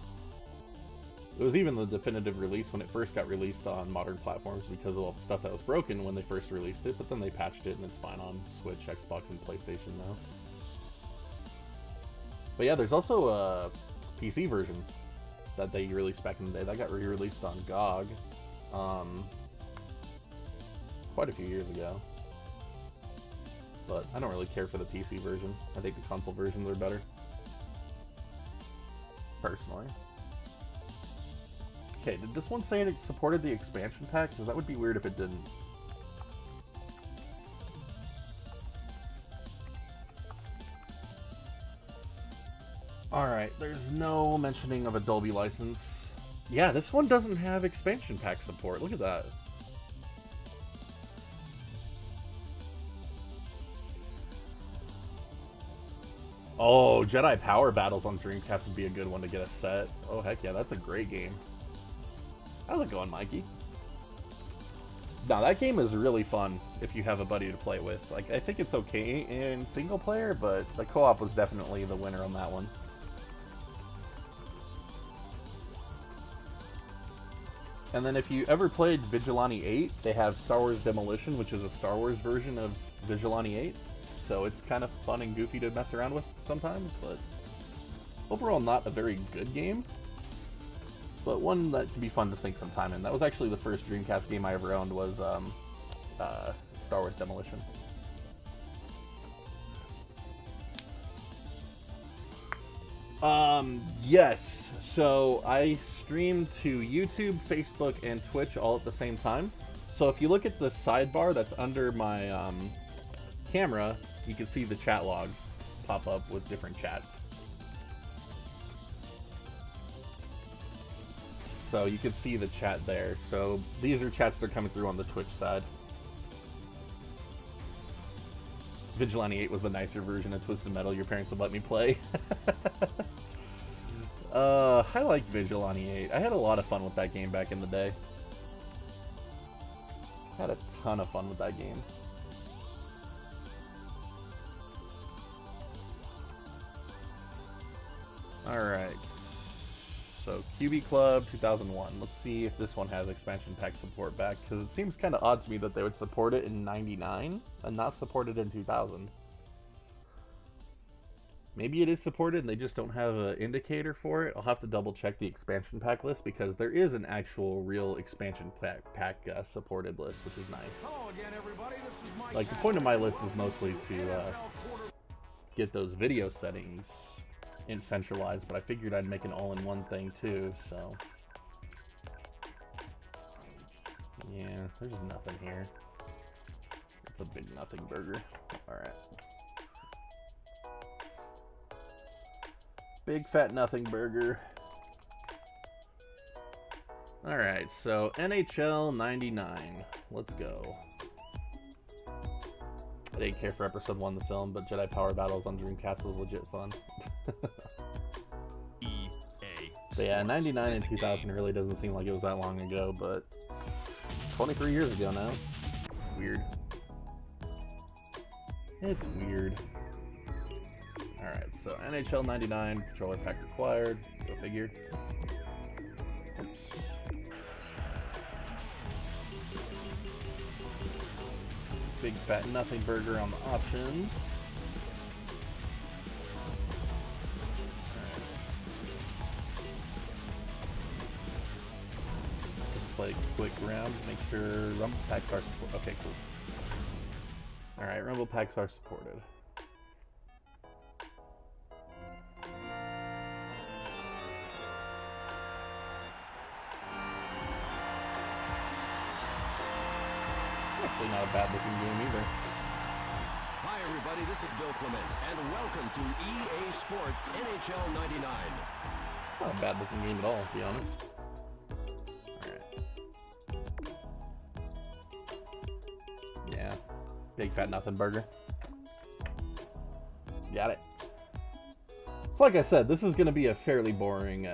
It was even the definitive release when it first got released on modern platforms because of all the stuff that was broken when they first released it, but then they patched it and it's fine on Switch, Xbox, and PlayStation now. But yeah, there's also a PC version that they released back in the day. That got re-released on GOG quite a few years ago. But I don't really care for the PC version. I think the console versions are better. Personally. Okay, did this one say it supported the expansion pack? Because that would be weird if it didn't. Alright, there's no mentioning of a Dolby license. Yeah, this one doesn't have expansion pack support. Look at that. Oh, Jedi Power Battles on Dreamcast would be a good one to get a set. Oh, heck yeah, that's a great game. How's it going, Mikey? Now, that game is really fun if you have a buddy to play with. Like, I think it's okay in single player, but the co-op was definitely the winner on that one. And then if you ever played Vigilante 8, they have Star Wars Demolition, which is a Star Wars version of Vigilante 8. So it's kind of fun and goofy to mess around with sometimes, but overall not a very good game. But one that can be fun to sink some time in. That was actually the first Dreamcast game I ever owned, was Star Wars Demolition. Yes. So I stream to YouTube, Facebook, and Twitch all at the same time. So if you look at the sidebar that's under my camera, you can see the chat log pop up with different chats. So you can see the chat there. So these are chats that are coming through on the Twitch side. Vigilante 8 was the nicer version of Twisted Metal your parents would let me play. I like Vigilante 8. I had a lot of fun with that game back in the day. Had a ton of fun with that game. Alright. So, QB Club 2001. Let's see if this one has expansion pack support back, because it seems kind of odd to me that they would support it in 99 and not support it in 2000. Maybe it is supported and they just don't have an indicator for it. I'll have to double check the expansion pack list, because there is an actual real expansion pack supported list, which is nice. Hello again, everybody. This is Mike. Like, the point of my list is mostly to get those video settings in centralized, but I figured I'd make an all-in-one thing too, so yeah, there's nothing here. It's a big nothing burger. Alright. Big fat nothing burger. Alright, so NHL 99. Let's go. I didn't care for episode 1 of the film, but Jedi Power Battles on Dreamcast was legit fun. But yeah, 99 and 2000 really doesn't seem like it was that long ago, but 23 years ago now. Weird. It's weird. Alright, so NHL 99, controller pack required. Go figure. Oops. Big fat nothing burger on the options. Let's just play a quick round to make sure rumble packs are supported. Okay, cool. Alright, rumble packs are supported. Actually not a bad looking game either. Hi everybody, this is Bill Clement, and welcome to EA Sports NHL 99. Not a bad looking game at all, to be honest. Alright. Yeah. Big fat nothing burger. Got it. So like I said, this is gonna be a fairly boring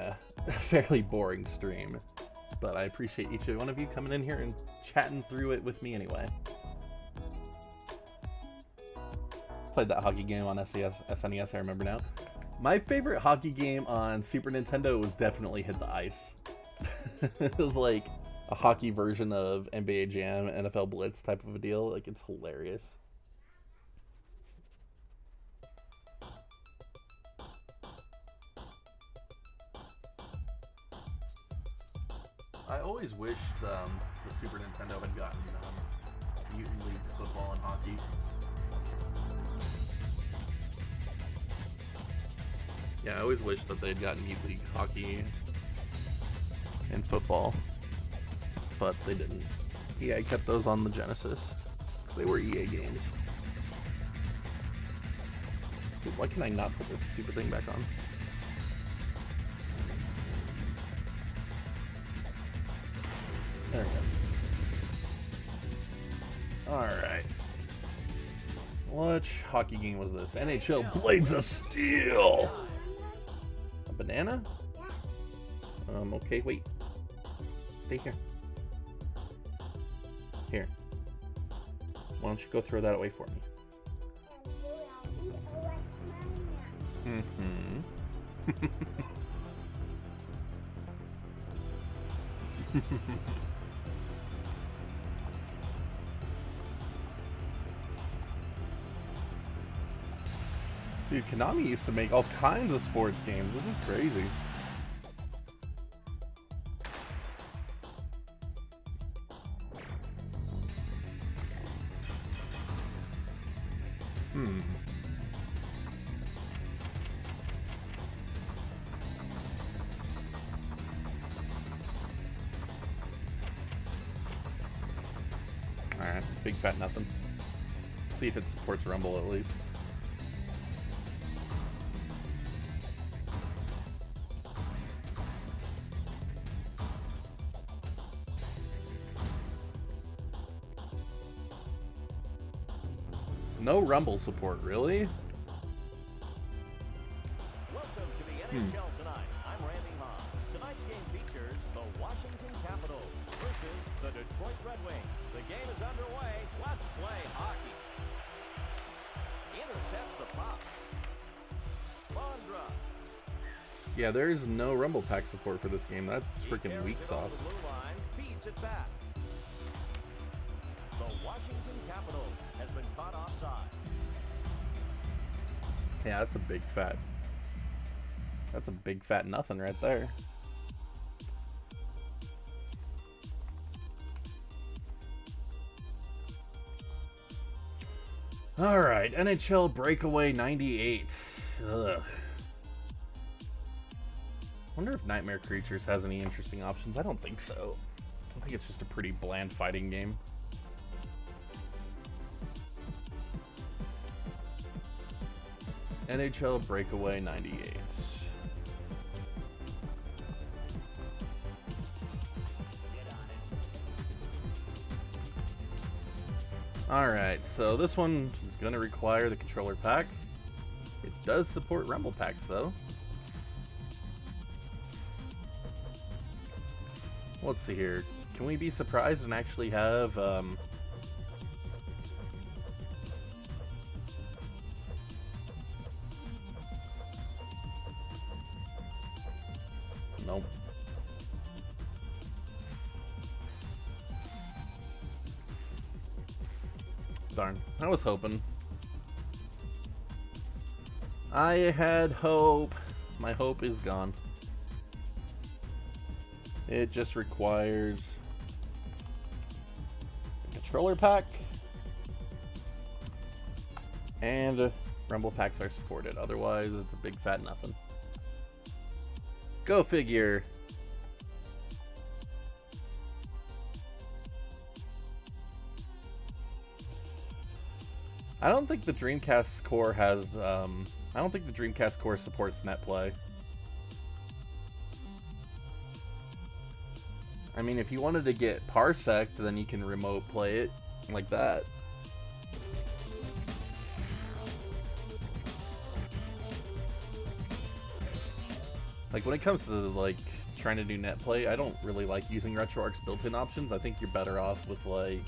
stream. But I appreciate each one of you coming in here and chatting through it with me anyway. Played that hockey game on SNES, I remember now. My favorite hockey game on Super Nintendo was definitely Hit the Ice. It was like a hockey version of NBA Jam, NFL Blitz type of a deal. Like, it's hilarious. I always wished the Super Nintendo had gotten Mutant League football and hockey. Yeah, I always wish that they had gotten Mutant League hockey and football, but they didn't. EA kept those on the Genesis. They were EA games. Dude, why can I not put this stupid thing back on? There we go. Alright. Which hockey game was this? NHL Blades of Steel! A banana? Okay, wait. Stay here. Here. Why don't you go throw that away for me? Mm-hmm. Dude, Konami used to make all kinds of sports games. This is crazy. Alright, big fat nothing. See if it supports Rumble at least. No Rumble support, really? Welcome to the NHL Tonight. I'm Randy Moss. Tonight's game features the Washington Capitals versus the Detroit Red Wings. The game is underway. Let's play hockey. Intercepts the puck. Bondra. Yeah, there's no Rumble Pack support for this game. That's freaking weak sauce. The blue line feeds it back. The Washington Capitals has been caught offside. Yeah, that's a big fat. That's a big fat nothing right there. Alright, NHL Breakaway 98. Ugh. Wonder if Nightmare Creatures has any interesting options. I don't think so. I think it's just a pretty bland fighting game. NHL Breakaway 98. Alright, so this one is going to require the controller pack. It does support Rumble packs though. Let's see here. Can we be surprised and actually have nope. Darn. I was hoping. I had hope. My hope is gone. It just requires a controller pack and Rumble packs are supported. Otherwise, it's a big fat nothing. Go figure. I don't think the Dreamcast Core has, I don't think the Dreamcast Core supports NetPlay. I mean, if you wanted to get Parsec, then you can remote play it like that. Like, when it comes to, like, trying to do NetPlay, I don't really like using RetroArch's built-in options. I think you're better off with, like,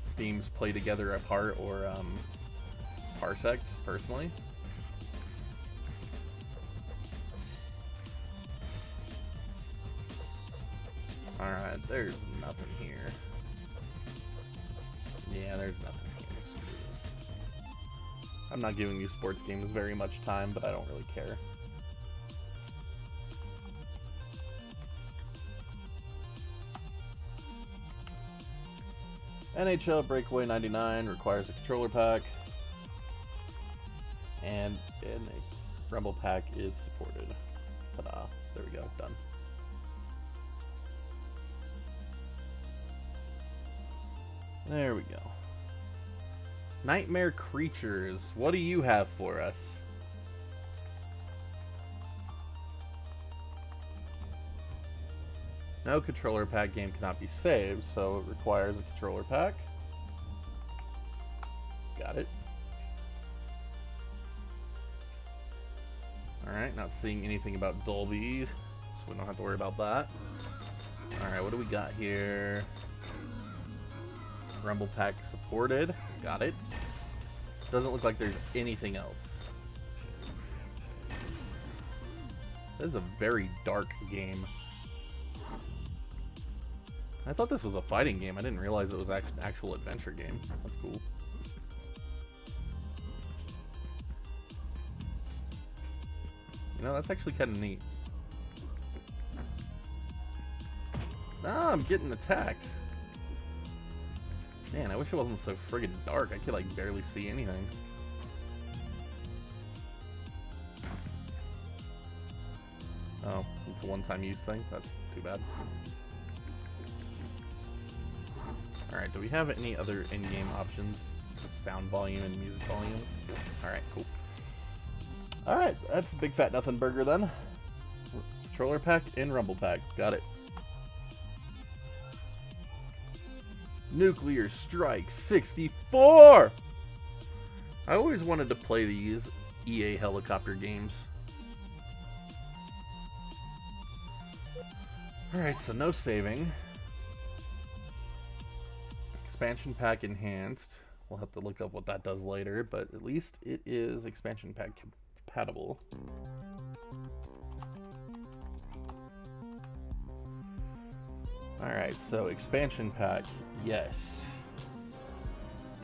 Steam's Play Together Apart or Parsec, personally. Alright, there's nothing here. Yeah, there's nothing here. Screw this. I'm not giving these sports games very much time, but I don't really care. NHL Breakaway 99 requires a controller pack, and a Rumble pack is supported. Ta-da! There we go. Done. There we go. Nightmare Creatures. What do you have for us? No controller pack, game cannot be saved, so it requires a controller pack. Got it. Alright, not seeing anything about Dolby, so we don't have to worry about that. Alright, what do we got here? Rumble pack supported. Got it. Doesn't look like there's anything else. This is a very dark game. I thought this was a fighting game. I didn't realize it was an actual adventure game. That's cool. You know, that's actually kind of neat. Ah, I'm getting attacked. Man, I wish it wasn't so friggin' dark. I could, like, barely see anything. Oh, it's a one-time use thing? That's too bad. Alright, do we have any other in-game options? Just sound volume and music volume? Alright, cool. Alright, that's Big Fat Nothing Burger then. Controller pack and Rumble pack. Got it. Nuclear Strike 64! I always wanted to play these EA helicopter games. Alright, so no saving. Expansion pack enhanced. We'll have to look up what that does later, but at least it is expansion pack compatible. Alright, so expansion pack, yes.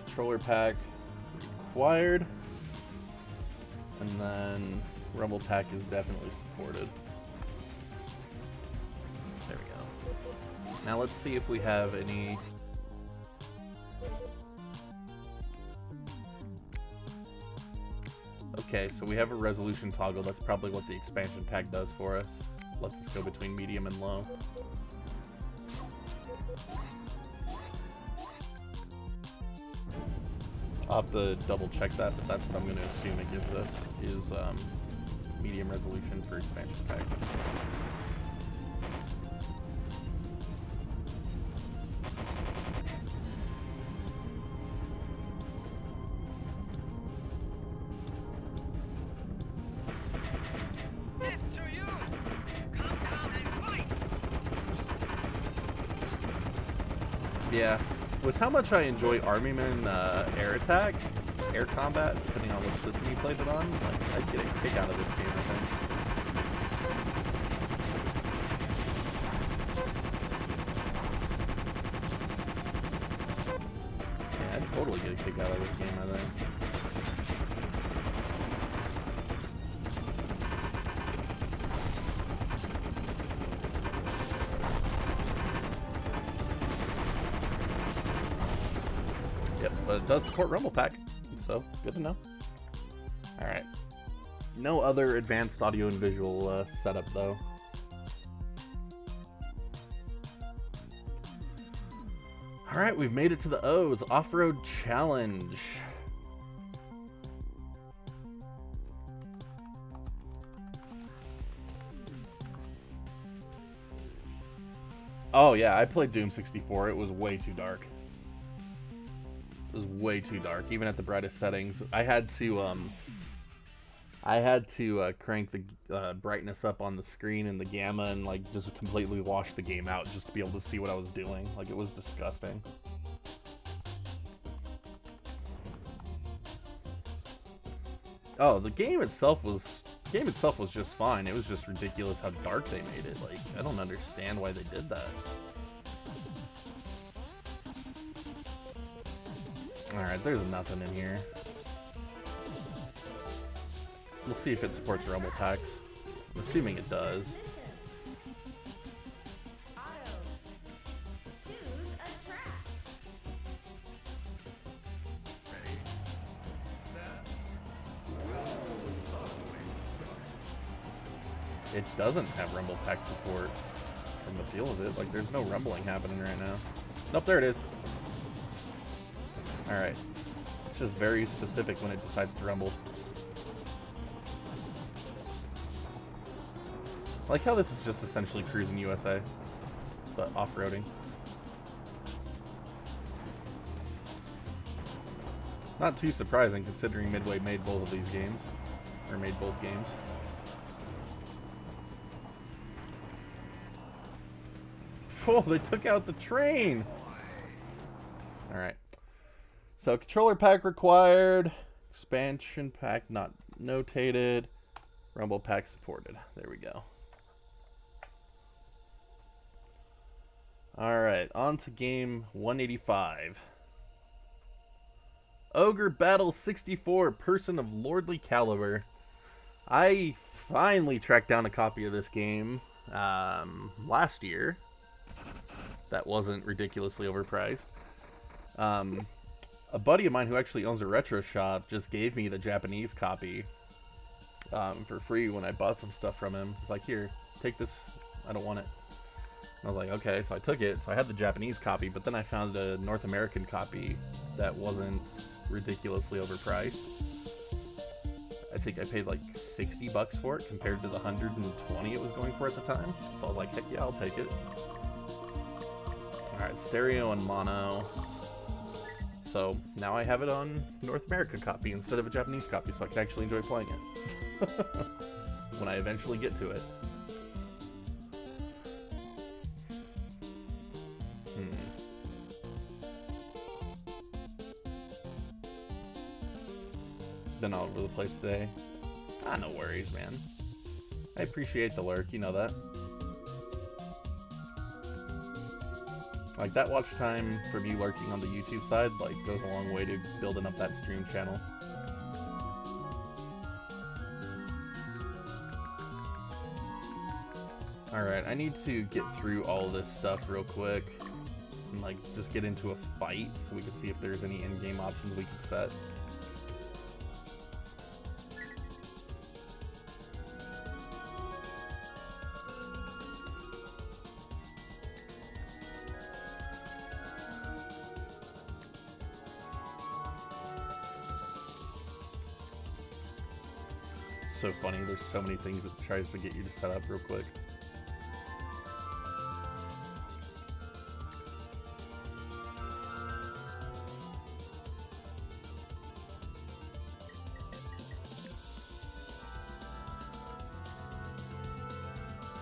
Controller pack required. And then Rumble pack is definitely supported. There we go. Now let's see if we have any... Okay, so we have a resolution toggle. That's probably what the expansion pack does for us. Lets us go between medium and low. I'll have to double check that, but that's what I'm going to assume it gives us, is medium resolution for expansion pack. Yeah, with how much I enjoy Armyman air combat, depending on which system you played it on, like, I'd get a kick out of this game, I think. Yeah, I'd totally get a kick out of this game, I think. But it does support Rumble Pack, so good to know. Alright. No other advanced audio and visual setup, though. Alright, we've made it to the O's. Off-Road Challenge. Oh yeah, I played Doom 64. It was way too dark. It was way too dark, even at the brightest settings. I had to crank the brightness up on the screen and the gamma and like just completely wash the game out just to be able to see what I was doing. Like, it was disgusting. Oh, the game itself was just fine. It was just ridiculous how dark they made it. Like, I don't understand why they did that. Alright, there's nothing in here. We'll see if it supports Rumble packs. I'm assuming it does. it doesn't have rumble pack support from the feel of it. Like, there's no rumbling happening right now. Nope, there it is. Alright. It's just very specific when it decides to rumble. I like how this is just essentially Cruising USA, but off-roading. Not too surprising considering Midway made both of these games, or made both games. Oh, they took out the train! Alright. So, controller pack required, expansion pack not notated, rumble pack supported. There we go. Alright, on to game 185. Ogre Battle 64, Person of Lordly Caliber. I finally tracked down a copy of this game last year. That wasn't ridiculously overpriced. A buddy of mine who actually owns a retro shop just gave me the Japanese copy for free when I bought some stuff from him. He's like, here, take this. I don't want it. And I was like, okay, so I took it. So I had the Japanese copy, but then I found a North American copy that wasn't ridiculously overpriced. I think I paid like $60 for it compared to the $120 it was going for at the time. So I was like, heck yeah, I'll take it. Alright, stereo and mono. So now I have it on North American copy instead of a Japanese copy, so I can actually enjoy playing it. When I eventually get to it. Been all over the place today. Ah, no worries, man. I appreciate the lurk, you know that. Like, that watch time from you lurking on the YouTube side, like, goes a long way to building up that stream channel. Alright, I need to get through all this stuff real quick. And, like, just get into a fight so we can see if there's any in-game options we can set. So funny, there's so many things it tries to get you to set up real quick.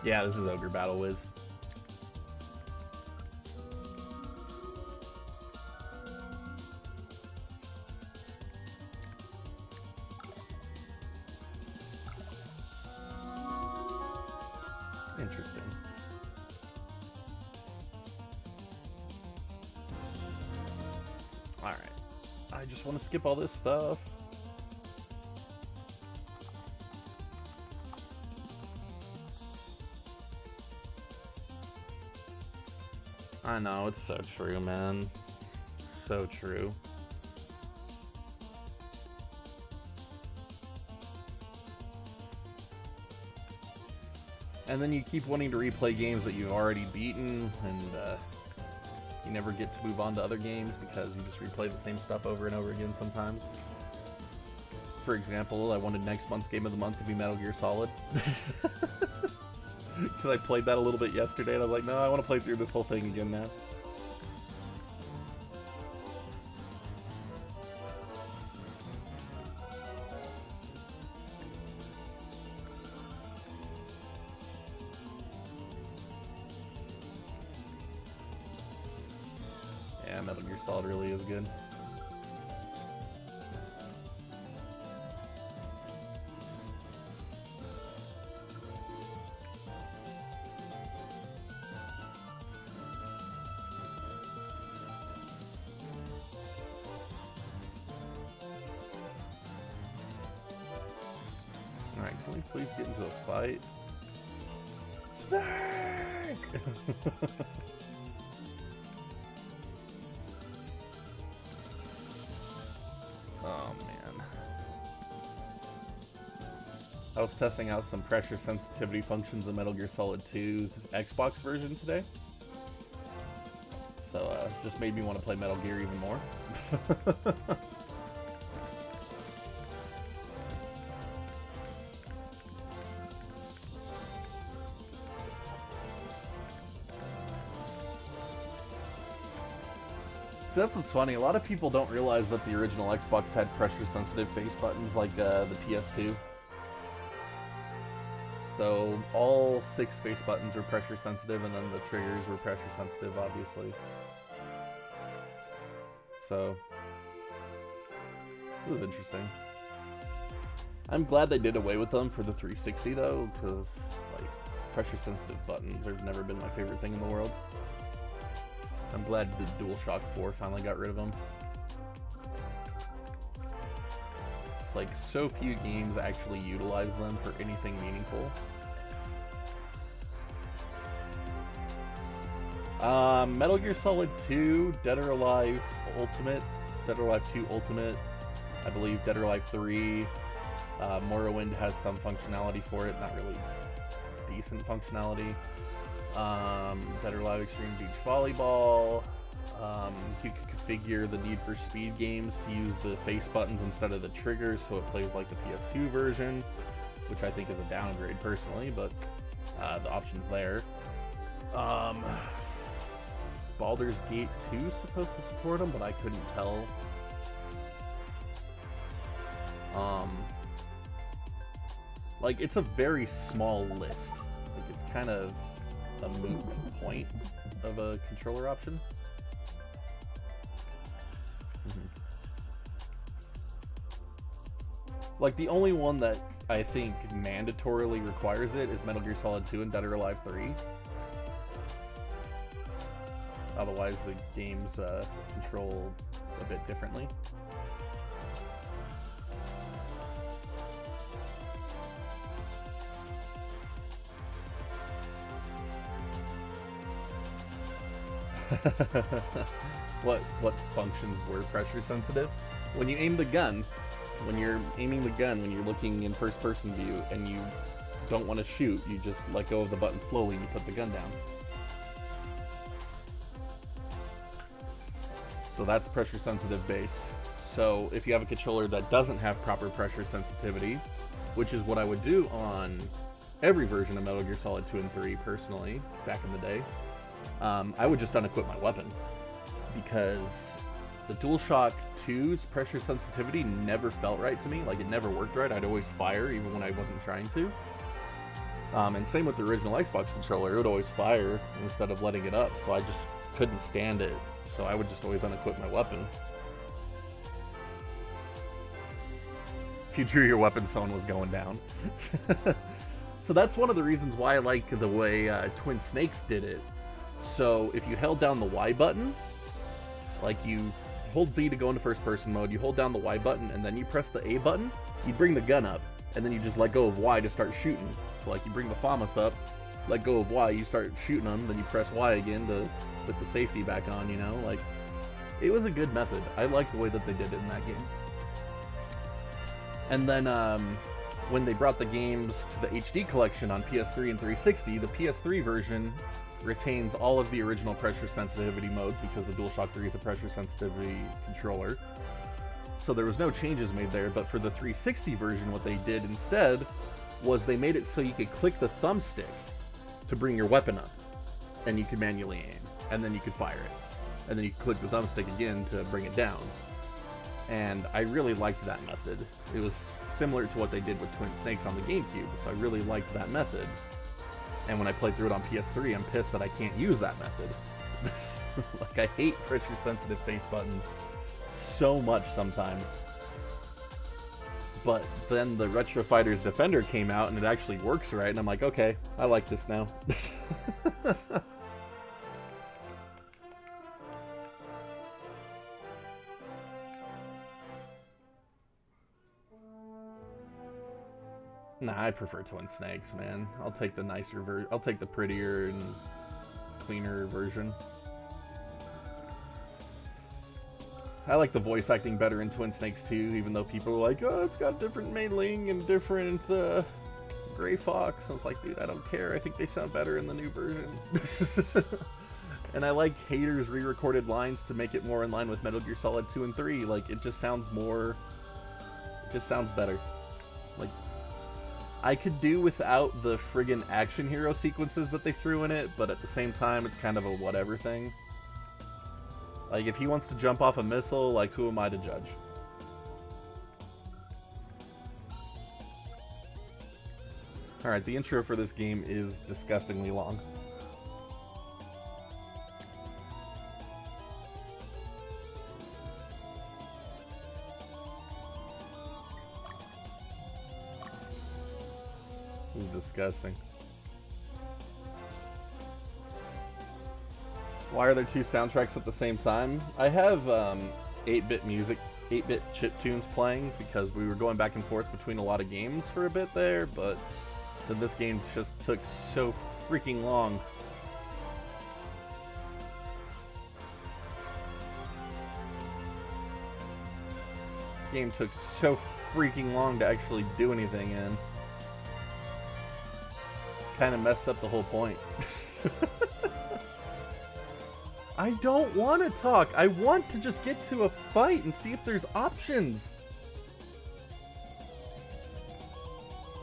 Yeah, this is Ogre Battle Wiz. Interesting. Alright. I just want to skip all this stuff. I know, it's so true, man. So true. And then you keep wanting to replay games that you've already beaten, and you never get to move on to other games because you just replay the same stuff over and over again sometimes. For example, I wanted next month's Game of the Month to be MetalGearSolid. Because I played that a little bit yesterday, and I was like, no, I want to play through this whole thing again now. Yeah, MetalGearSolid really is good. Alright, can we please get into a fight? Snake! Oh, man. I was testing out some pressure sensitivity functions in Metal Gear Solid 2's Xbox version today. So, just made me want to play Metal Gear even more. So that's what's funny. A lot of people don't realize that the original Xbox had pressure-sensitive face buttons like the PS2. So all 6 face buttons were pressure-sensitive, and then the triggers were pressure-sensitive, obviously. So it was interesting. I'm glad they did away with them for the 360 though, because like pressure-sensitive buttons have never been my favorite thing in the world. I'm glad the DualShock 4 finally got rid of them. It's like so few games actually utilize them for anything meaningful. Metal Gear Solid 2, Dead or Alive Ultimate, Dead or Alive 2 Ultimate, I believe Dead or Alive 3, Morrowind has some functionality for it, not really decent functionality. Dead or Alive Extreme Beach Volleyball. You can configure the Need for Speed games to use the face buttons instead of the triggers, so it plays like the PS2 version, which I think is a downgrade personally, but the option's there. Baldur's Gate 2 is supposed to support them, but I couldn't tell. Like, it's a very small list. Like, it's kind of a moot point of a controller option. Like, the only one that I think mandatorily requires it is Metal Gear Solid 2 and Dead or Alive 3. Otherwise, the games control a bit differently. What functions were pressure sensitive? When you aim the gun, when you're looking in first person view and you don't want to shoot, you just let go of the button slowly and you put the gun down. So that's pressure sensitive based. So if you have a controller that doesn't have proper pressure sensitivity, which is what I would do on every version of Metal Gear Solid 2 and 3 personally, back in the day, I would just unequip my weapon, because the DualShock 2's pressure sensitivity never felt right to me. Like, it never worked right. I'd always fire even when I wasn't trying to. And same with the original Xbox controller. It would always fire instead of letting it up, so I just couldn't stand it. So I would just always unequip my weapon. If you drew your weapon, someone was going down. So that's one of the reasons why I like the way Twin Snakes did it. So if you held down the Y button, like you hold Z to go into first person mode, you hold down the Y button and then you press the A button, you bring the gun up, and then you just let go of Y to start shooting. So like you bring the FAMAS up, let go of Y, you start shooting them, then you press Y again to put the safety back on, you know? Like, it was a good method. I liked the way that they did it in that game. And then when they brought the games to the HD collection on PS3 and 360, the PS3 version retains all of the original pressure sensitivity modes because the DualShock 3 is a pressure sensitivity controller. So there was no changes made there, but for the 360 version, what they did instead was they made it so you could click the thumbstick to bring your weapon up, and you could manually aim, and then you could fire it. And then you click the thumbstick again to bring it down. And I really liked that method. It was similar to what they did with Twin Snakes on the GameCube, so I really liked that method. And when I played through it on PS3, I'm pissed that I can't use that method. Like, I hate pressure-sensitive face buttons so much sometimes. But then the RetroFighters Defender came out, and it actually works right, and I'm like, okay, I like this now. Nah, I prefer Twin Snakes, man. I'll take the nicer version. I'll take the prettier and cleaner version. I like the voice acting better in Twin Snakes too, even though people are like, oh, it's got different mailing and different Gray Fox. I was like, dude, I don't care. I think they sound better in the new version. And I like haters re-recorded lines to make it more in line with Metal Gear Solid 2 and 3. Like, it just sounds more... It just sounds better. Like, I could do without the friggin' action hero sequences that they threw in it, but at the same time, it's kind of a whatever thing. Like, if he wants to jump off a missile, like, who am I to judge? Alright, the intro for this game is disgustingly long. This is disgusting. Why are there two soundtracks at the same time? I have 8-bit music, 8-bit chiptunes playing because we were going back and forth between a lot of games for a bit there, but then this game just took so freaking long. This game took so freaking long to actually do anything in. Kind of messed up the whole point. I don't want to talk. I want to just get to a fight and see if there's options.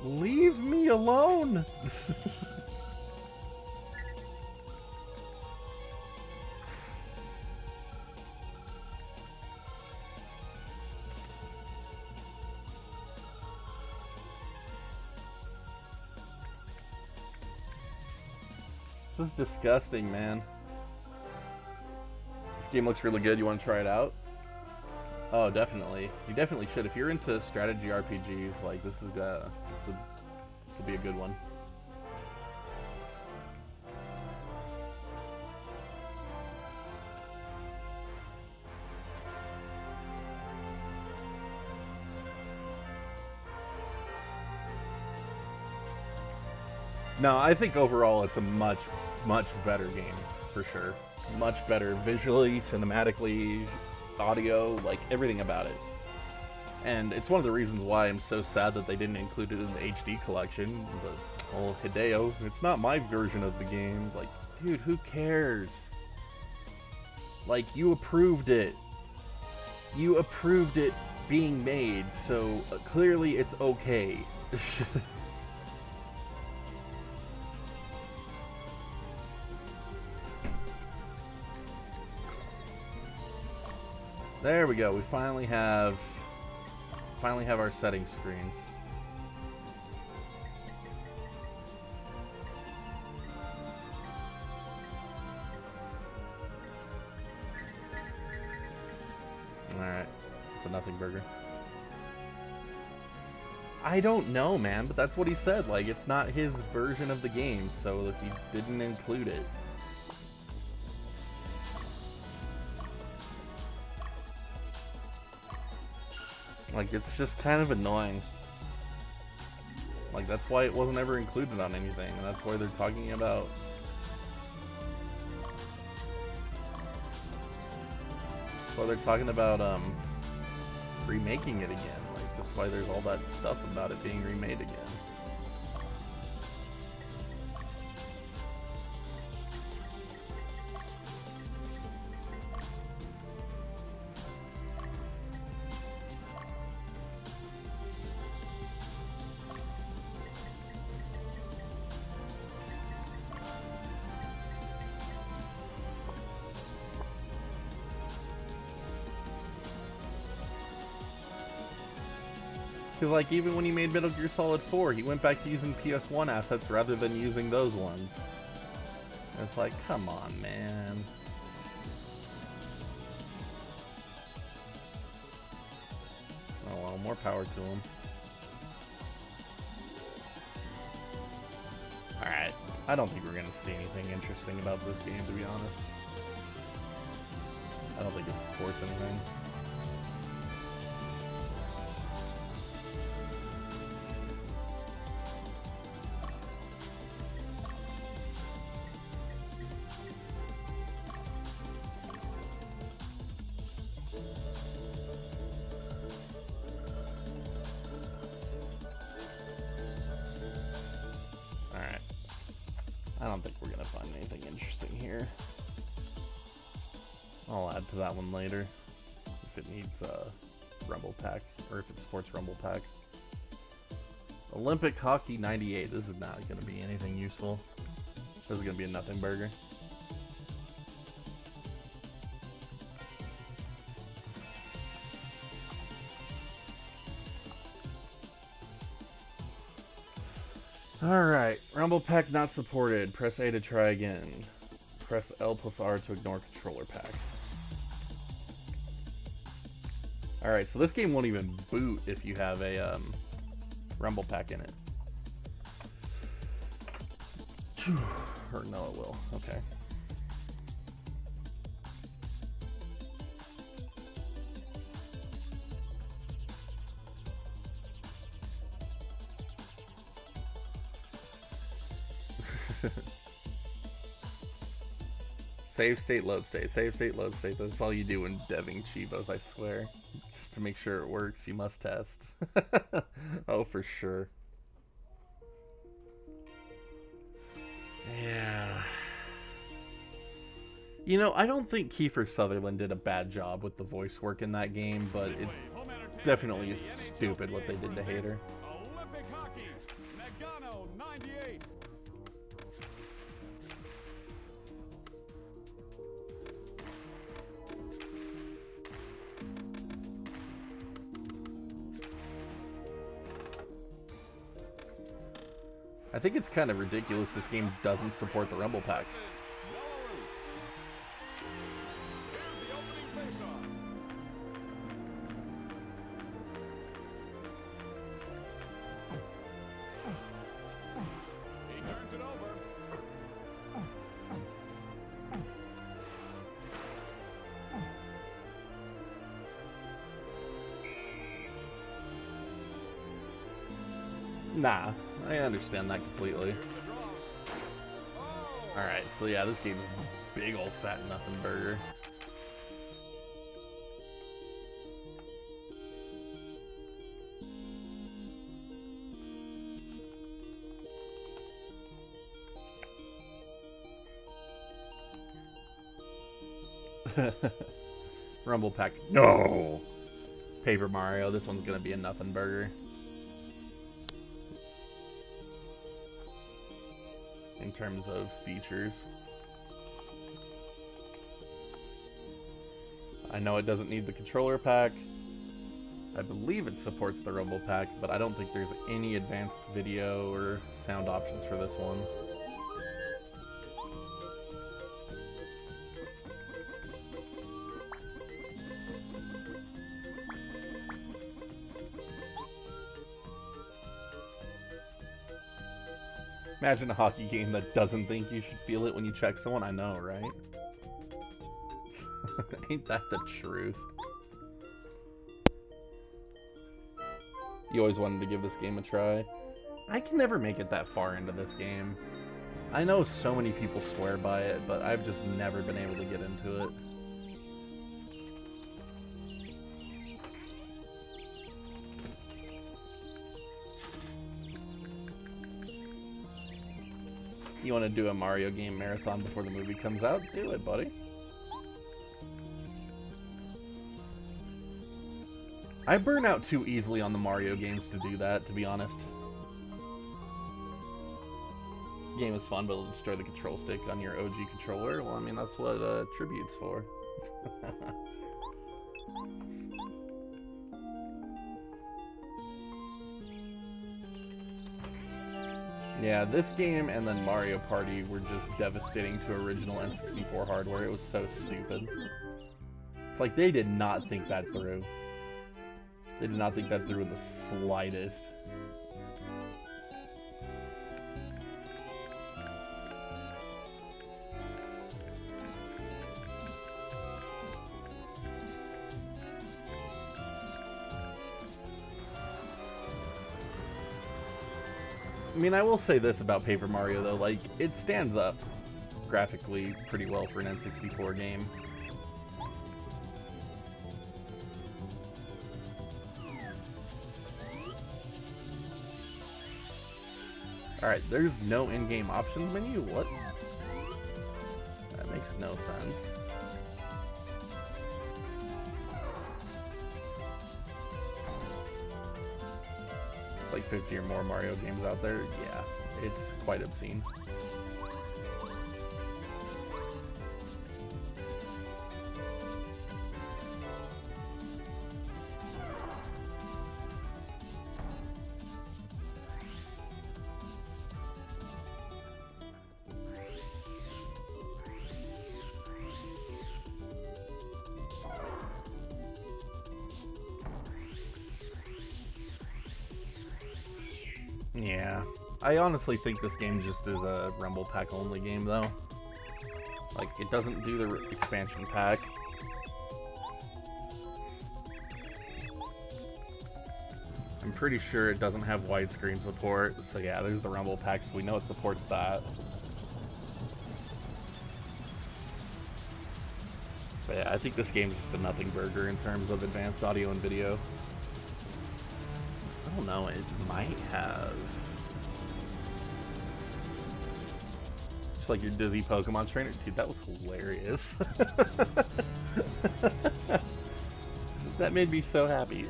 Leave me alone. This is disgusting, man. This game looks really good. You want to try it out? Oh, definitely. You definitely should. If you're into strategy RPGs, like this would be a good one. No, I think overall it's a much better game, for sure. Much better visually, cinematically, audio, like everything about it. And it's one of the reasons why I'm so sad that they didn't include it in the HD collection. But, well, Hideo, it's not my version of the game. Like, dude, who cares? Like, you approved it. You approved it being made, so clearly it's okay. There we go. We finally have our setting screens. All right. It's a nothing burger. I don't know, man, but that's what he said. Like, it's not his version of the game, so he didn't include it. Like, it's just kind of annoying. Like, that's why it wasn't ever included on anything, and that's why they're talking about... That's why they're talking about, remaking it again. Like, that's why there's all that stuff about it being remade again. Because, like, even when he made Metal Gear Solid 4, he went back to using PS1 assets rather than using those ones. And it's like, come on, man. Oh well, more power to him. Alright, I don't think we're going to see anything interesting about this game, to be honest. I don't think it supports anything. don't think we're gonna find anything interesting here. I'll add to that one later if it needs Rumble Pack, or if it supports Rumble Pack. Olympic Hockey 98. This is not going to be anything useful. This is going to be a nothing burger. Alright, Rumble Pack not supported. Press A to try again. Press L plus R to ignore controller pack. Alright, so this game won't even boot if you have a Rumble Pack in it. Or no, it will. Okay. Save state, load state. Save state, load state. That's all you do when deving Chivos, I swear. Just to make sure it works, you must test. Oh, for sure. Yeah. You know, I don't think Kiefer Sutherland did a bad job with the voice work in that game, but it definitely is stupid what they did to Hater. Olympic hockey, Nagano 98. I think it's kind of ridiculous this game doesn't support the Rumble Pack. Nah, I understand that completely. Alright, so yeah, this game is a big old fat nothing burger. Rumble Pack. No! Paper Mario, this one's gonna be a nothing burger. In terms of features. I know it doesn't need the controller pack. I believe it supports the Rumble Pack, but I don't think there's any advanced video or sound options for this one. Imagine a hockey game that doesn't think you should feel it when you check someone. I know, right? Ain't that the truth? You always wanted to give this game a try. I can never make it that far into this game. I know so many people swear by it, but I've just never been able to get into it. You want to do a Mario game marathon before the movie comes out? Do it, buddy. I burn out too easily on the Mario games to do that, to be honest. Game is fun, but it'll destroy the control stick on your OG controller. Well, I mean, that's what Tribute's for. Yeah, this game and then Mario Party were just devastating to original N64 hardware. It was so stupid. It's like they did not think that through. They did not think that through in the slightest. I mean, I will say this about Paper Mario, though. Like, it stands up graphically pretty well for an N64 game. Alright, there's no in-game options menu? What? sense. Like 50 or more Mario games out there, yeah, it's quite obscene. Yeah, I honestly think this game just is a Rumble Pack only game though. Like, it doesn't do the expansion pack. I'm pretty sure it doesn't have widescreen support, so yeah, there's the Rumble Pack, so we know it supports that. But yeah, I think this game is just a nothing burger in terms of advanced audio and video. I don't know, it might have. Just like your Dizzy Pokemon trainer. Dude, that was hilarious. That made me so happy.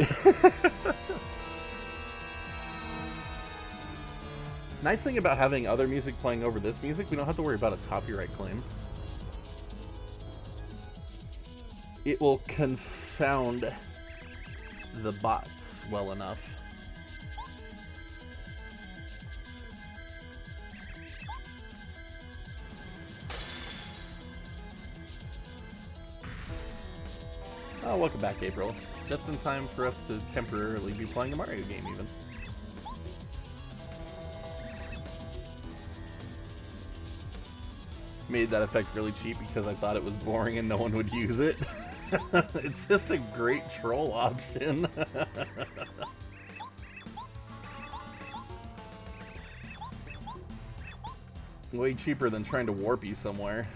Nice thing about having other music playing over this music, we don't have to worry about a copyright claim. It will confound the bots well enough. Oh, welcome back, April. Just in time for us to temporarily be playing a Mario game, even. Made that effect really cheap because I thought it was boring and no one would use it. It's just a great troll option. Way cheaper than trying to warp you somewhere.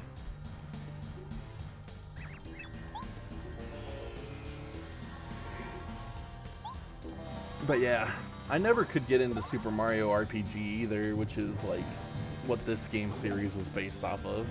But yeah, I never could get into Super Mario RPG either, which is like what this game series was based off of.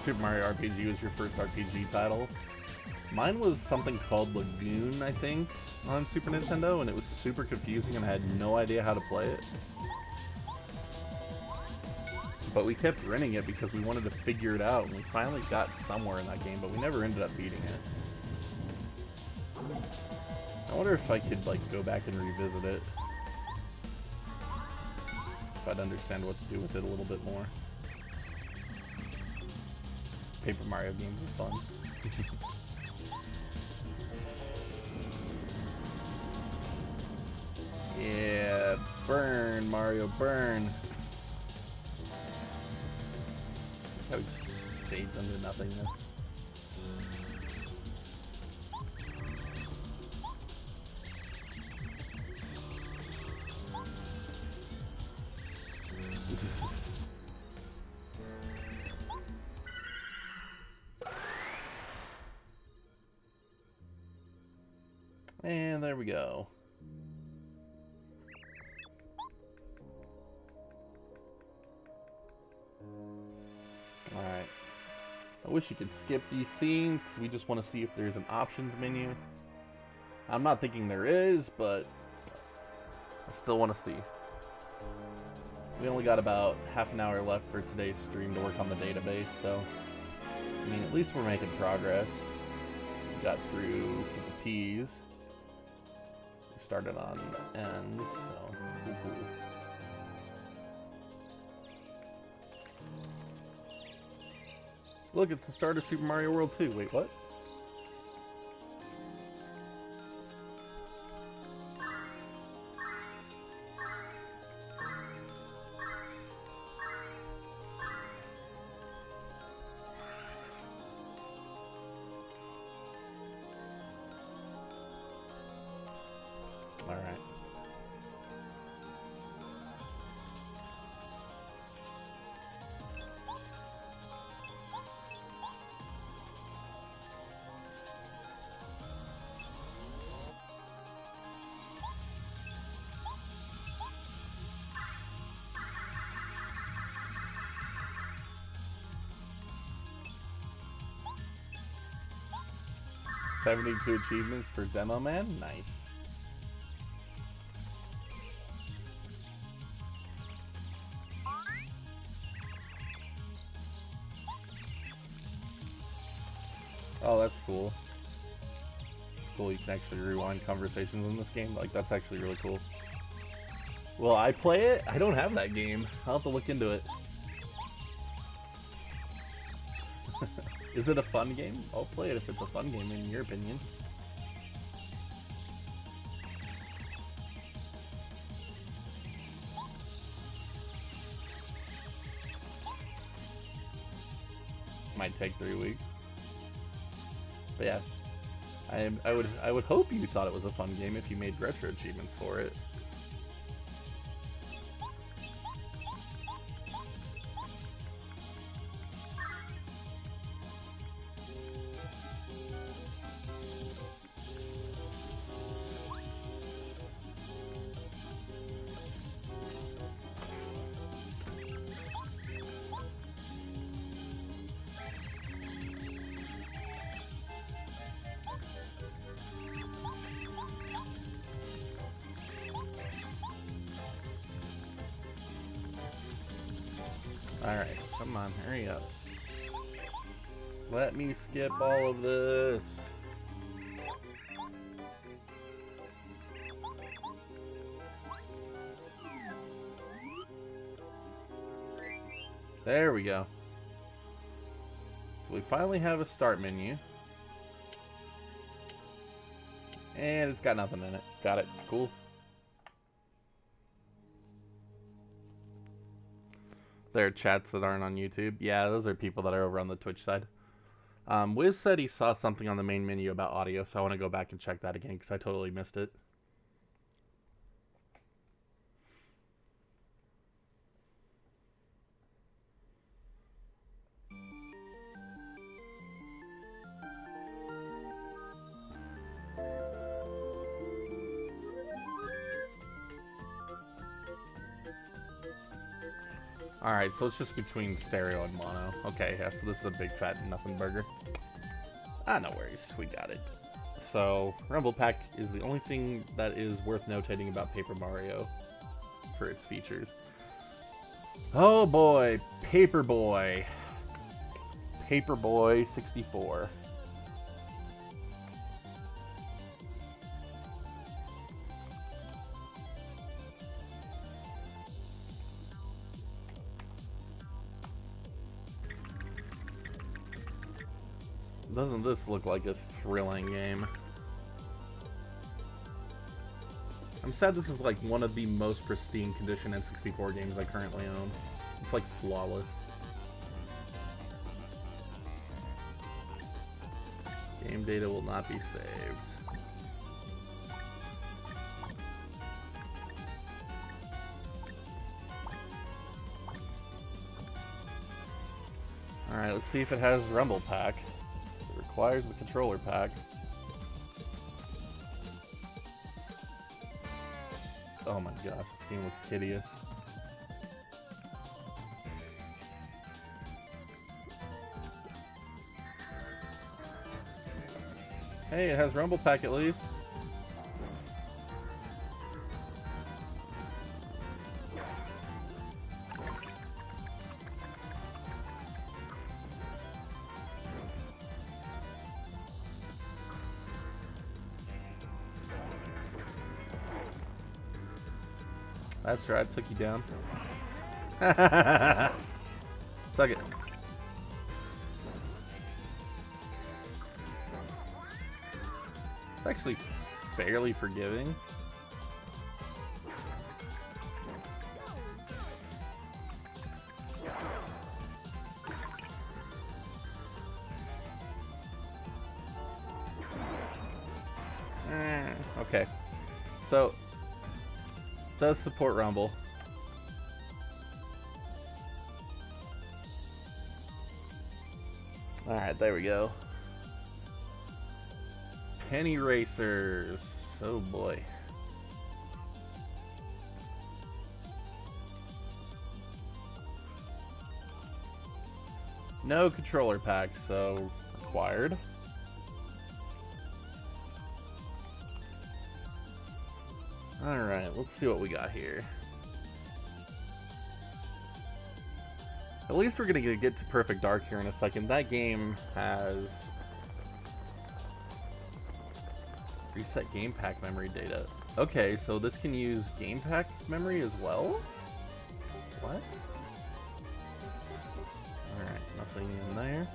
Super Mario RPG was your first RPG title. Mine was something called Lagoon, I think, on Super Nintendo, and it was super confusing and I had no idea how to play it. But we kept renting it because we wanted to figure it out, and we finally got somewhere in that game, but we never ended up beating it. I wonder if I could, like, go back and revisit it. If I'd understand what to do with it a little bit more. Paper Mario games are fun. Yeah, burn, Mario, burn. How he fades under nothingness. And there we go. Alright. I wish you could skip these scenes because we just want to see if there's an options menu. I'm not thinking there is, but I still want to see. We only got about half an hour left for today's stream to work on the database, so I mean, at least we're making progress. We got through to the P's. We started on N's, so cool. Look, it's the start of Super Mario World 2. Wait, what? 72 achievements for Demo Man? Nice. Oh, that's cool. It's cool you can actually rewind conversations in this game. Like, that's actually really cool. Will I play it? I don't have that game. I'll have to look into it. Is it a fun game? I'll play it if it's a fun game, in your opinion. Might take 3 weeks. But yeah, I would hope you thought it was a fun game if you made retro achievements for it. Alright, come on, hurry up. Let me skip all of this. There we go. So we finally have a start menu. And it's got nothing in it. Got it. Cool. There are chats that aren't on YouTube. Yeah, those are people that are over on the Twitch side. Wiz said he saw something on the main menu about audio, so I want to go back and check that again because I totally missed it. Alright, so it's just between stereo and mono. Okay, yeah, so this is a big fat nothing burger. Ah, no worries, we got it. So, Rumble Pack is the only thing that is worth notating about Paper Mario for its features. Oh boy, Paperboy. Paperboy 64. Doesn't this look like a thrilling game? I'm sad this is like one of the most pristine condition N64 games I currently own. It's like flawless. Game data will not be saved. Alright, let's see if it has Rumble Pack. It requires the controller pack. Oh my gosh, this game looks hideous. Hey, it has Rumble Pack at least. That's right, I took you down. Suck it. It's actually fairly forgiving. Okay. So does support Rumble. Alright, there we go. Penny Racers. Oh boy. No controller pack, so required. Alright, let's see what we got here. At least we're gonna get to Perfect Dark here in a second. That game has reset game pack memory data. Okay, so this can use game pack memory as well? What? Alright, nothing in there.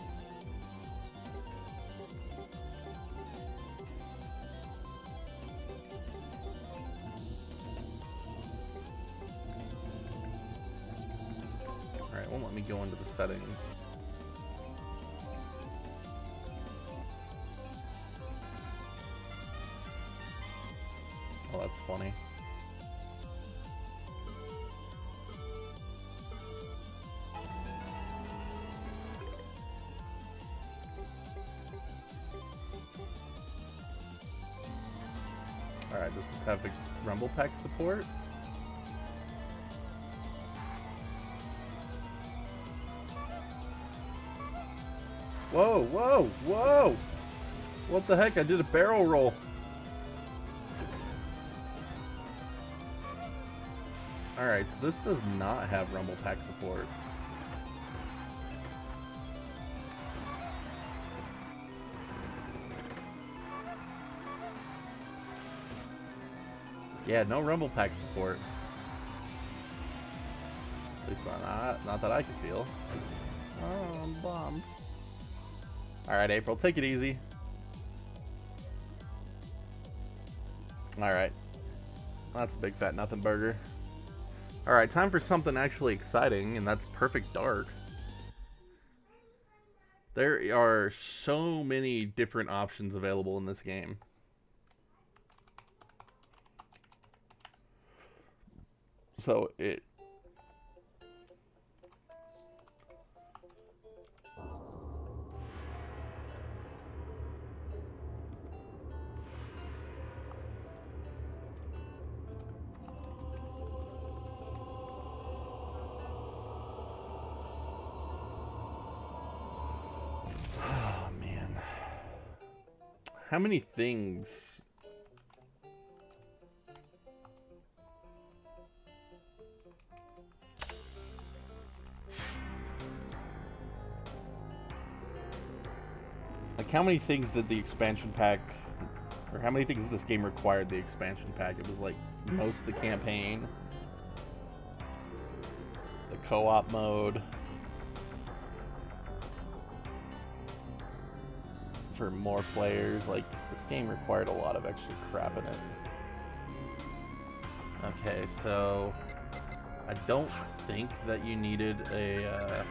Alright, won't let me go into the settings. Oh, that's funny. Alright, does this have a Rumble Pack support? Whoa, whoa, whoa! What the heck? I did a barrel roll. Alright, so this does not have Rumble Pack support. Yeah, no Rumble Pack support. At least not that I can feel. Oh, I'm bummed. Alright, April, take it easy. Alright. That's a big fat nothing burger. Alright, time for something actually exciting, and that's Perfect Dark. There are so many different options available in this game. So it... Oh, man. How many things... Like, how many things did the expansion pack, or how many things did this game required the expansion pack? It was like most of the campaign, the co-op mode, for more players. Like, this game required a lot of extra crap in it. Okay, so I don't think that you needed a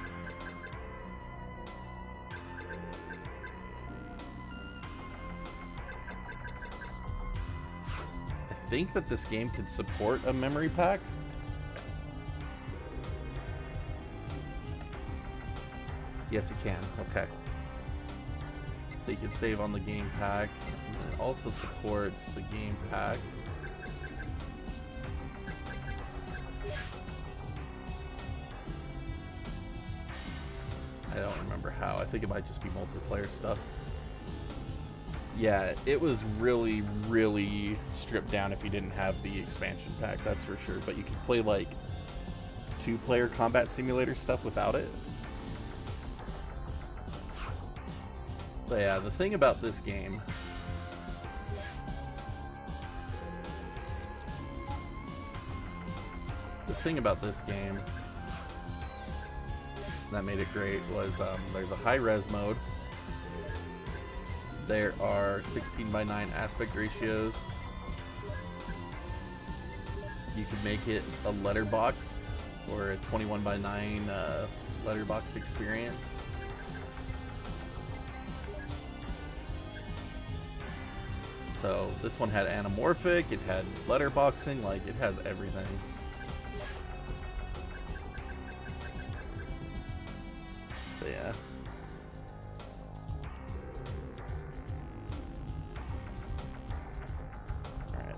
I think that this game could support a memory pack. Yes, it can. Okay. So you can save on the game pack. And it also supports the game pack. I don't remember how. I think it might just be multiplayer stuff. Yeah, it was really, really stripped down if you didn't have the expansion pack, that's for sure. But you can play, like, two-player combat simulator stuff without it. But yeah, the thing about this game... that made it great was there's a high-res mode. There are 16:9 aspect ratios. You could make it a letterboxed or a 21:9 letterboxed experience. So this one had anamorphic, it had letterboxing, like it has everything. So yeah.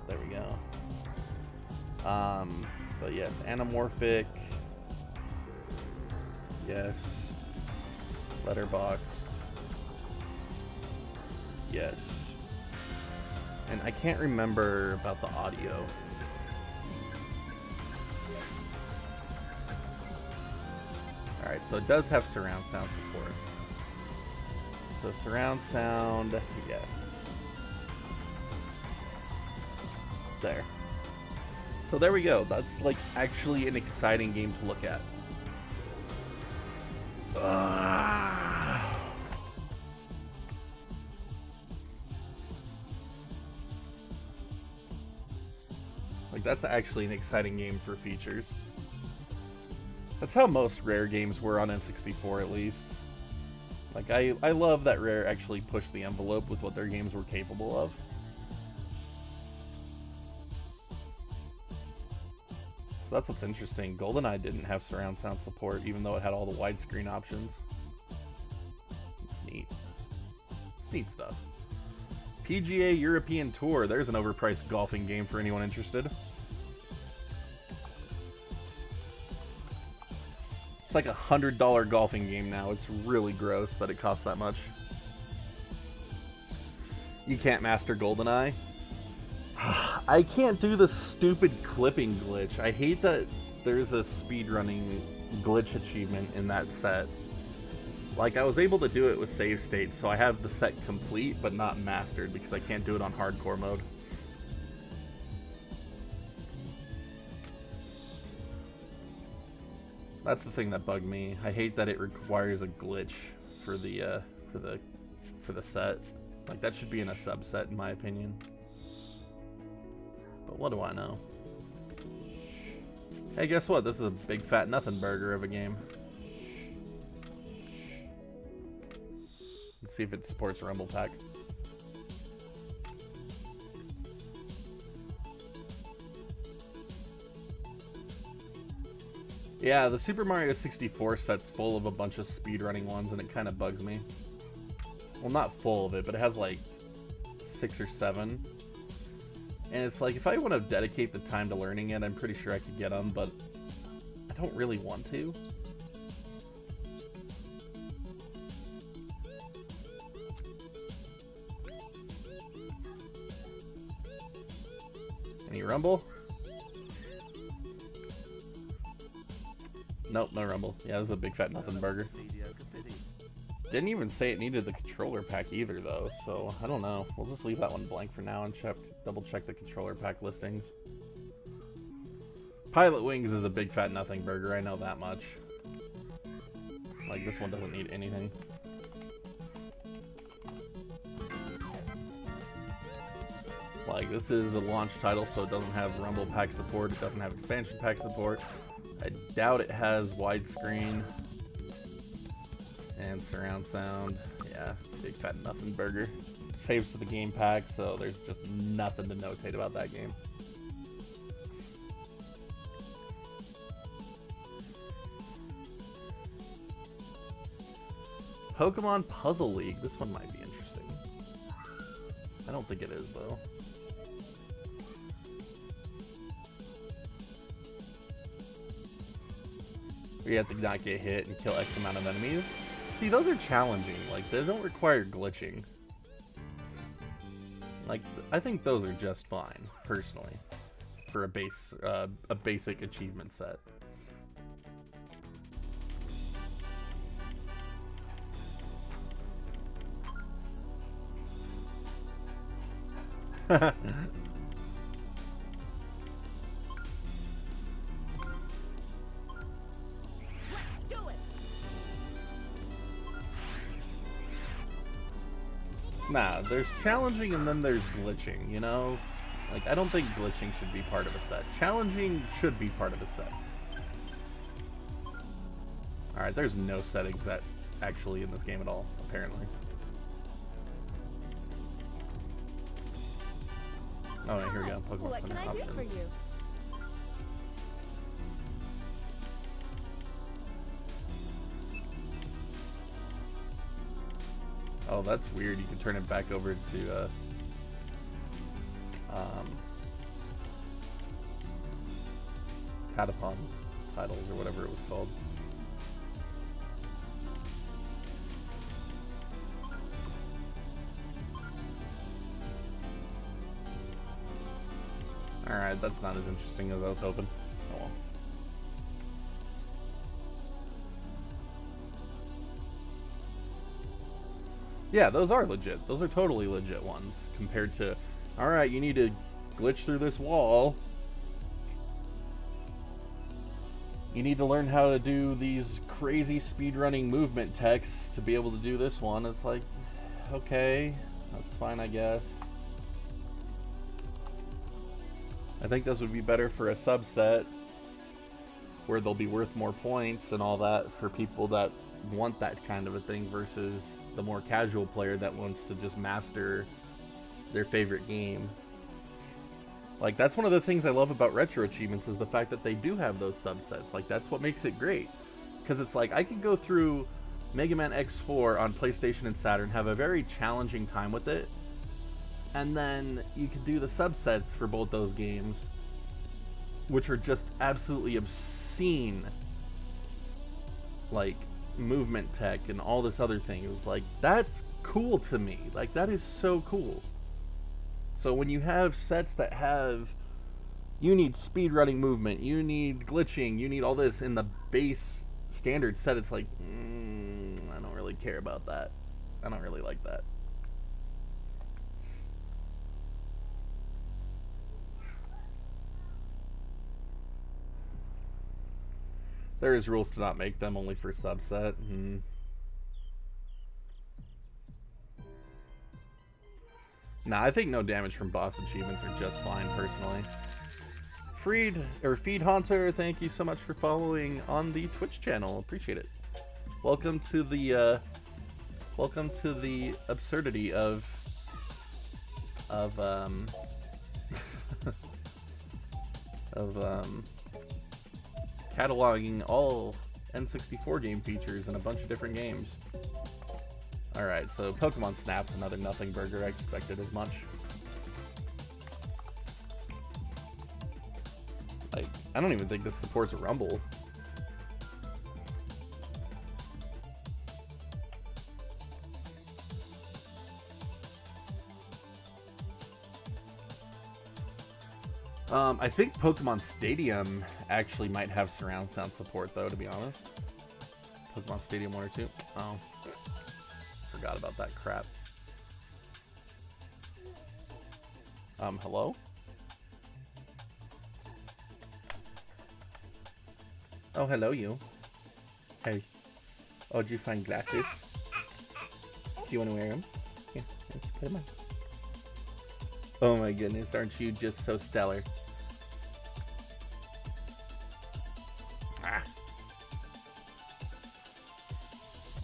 There we go. But yes, anamorphic. Yes. Letterboxed. Yes. And I can't remember about the audio. Alright, so it does have surround sound support. So surround sound, yes. There. So there we go. That's like actually an exciting game to look at. Like that's actually an exciting game for features. That's how most Rare games were on N64 at least. Like I love that Rare actually pushed the envelope with what their games were capable of. So that's what's interesting. GoldenEye didn't have surround sound support, even though it had all the widescreen options. It's neat. It's neat stuff. PGA European Tour. There's an overpriced golfing game for anyone interested. It's like a $100 golfing game now. It's really gross that it costs that much. You can't master GoldenEye? I can't do the stupid clipping glitch. I hate that there's a speedrunning glitch achievement in that set. Like, I was able to do it with save states, so I have the set complete, but not mastered, because I can't do it on hardcore mode. That's the thing that bugged me. I hate that it requires a glitch for the set. Like, that should be in a subset, in my opinion. But what do I know? Hey, guess what? This is a big fat nothing burger of a game. Let's see if it supports Rumble Pack. Yeah, the Super Mario 64 set's full of a bunch of speedrunning ones, and it kind of bugs me. Well, not full of it, but it has like 6 or 7. And it's like, if I want to dedicate the time to learning it, I'm pretty sure I could get them, but I don't really want to. Any rumble? Nope, no rumble. Yeah, this is a big fat nothing burger. Didn't even say it needed the controller pack either, though, so I don't know. We'll just leave that one blank for now and double check the controller pack listings. Pilot Wings is a big fat nothing burger, I know that much. Like, this one doesn't need anything. Like, this is a launch title, so it doesn't have Rumble Pack support, it doesn't have expansion pack support. I doubt it has widescreen and surround sound. Yeah, big fat nothing burger. Saves to the game pack, so there's just nothing to notate about that game. PokemonPuzzleLeague. This one might be interesting. I don't think it is, though. You have to not get hit and kill X amount of enemies. See, those are challenging. Like, they don't require glitching. Like, I think those are just fine, personally, for a basic achievement set. Nah, there's challenging and then there's glitching, you know? Like, I don't think glitching should be part of a set. Challenging should be part of a set. Alright, there's no settings that actually in this game at all, apparently. Oh, here we go. Pokemon What Center can I do options. for you? Oh, that's weird. You can turn it back over to Patapon titles or whatever it was called. Alright, that's not as interesting as I was hoping. Oh well. Yeah, those are legit. Those are totally legit ones compared to, all right, you need to glitch through this wall. You need to learn how to do these crazy speedrunning movement techs to be able to do this one. It's like, okay, that's fine, I guess. I think those would be better for a subset where they'll be worth more points and all that for people that want that kind of a thing versus the more casual player that wants to just master their favorite game. Like, that's one of the things I love about retro achievements is the fact that they do have those subsets. Like, that's what makes it great. Because it's like, I can go through Mega Man X4 on PlayStation and Saturn, have a very challenging time with it, and then you can do the subsets for both those games, which are just absolutely obscene, like, movement tech and all this other thing. It was like, that's cool to me. Like, that is so cool. So when you have sets that have, you need speedrunning movement, you need glitching, you need all this in the base standard set, it's like, I don't really care about that. I don't really like that. There is rules to not make them, only for subset. Nah, I think no damage from boss achievements are just fine, personally. Feed Haunter, thank you so much for following on the Twitch channel. Appreciate it. Welcome to the absurdity of cataloging all N64 game features in a bunch of different games. Alright, so Pokemon Snap's another nothing burger. I expected as much. Like, I don't even think this supports Rumble. I think PokemonStadium actually might have surround sound support, though, to be honest. PokemonStadium 1 or 2. Oh. Forgot about that crap. Hello? Oh, hello, you. Hey. Oh, did you find glasses? Do you want to wear them? Here, put them on. Oh my goodness, aren't you just so stellar? Ah.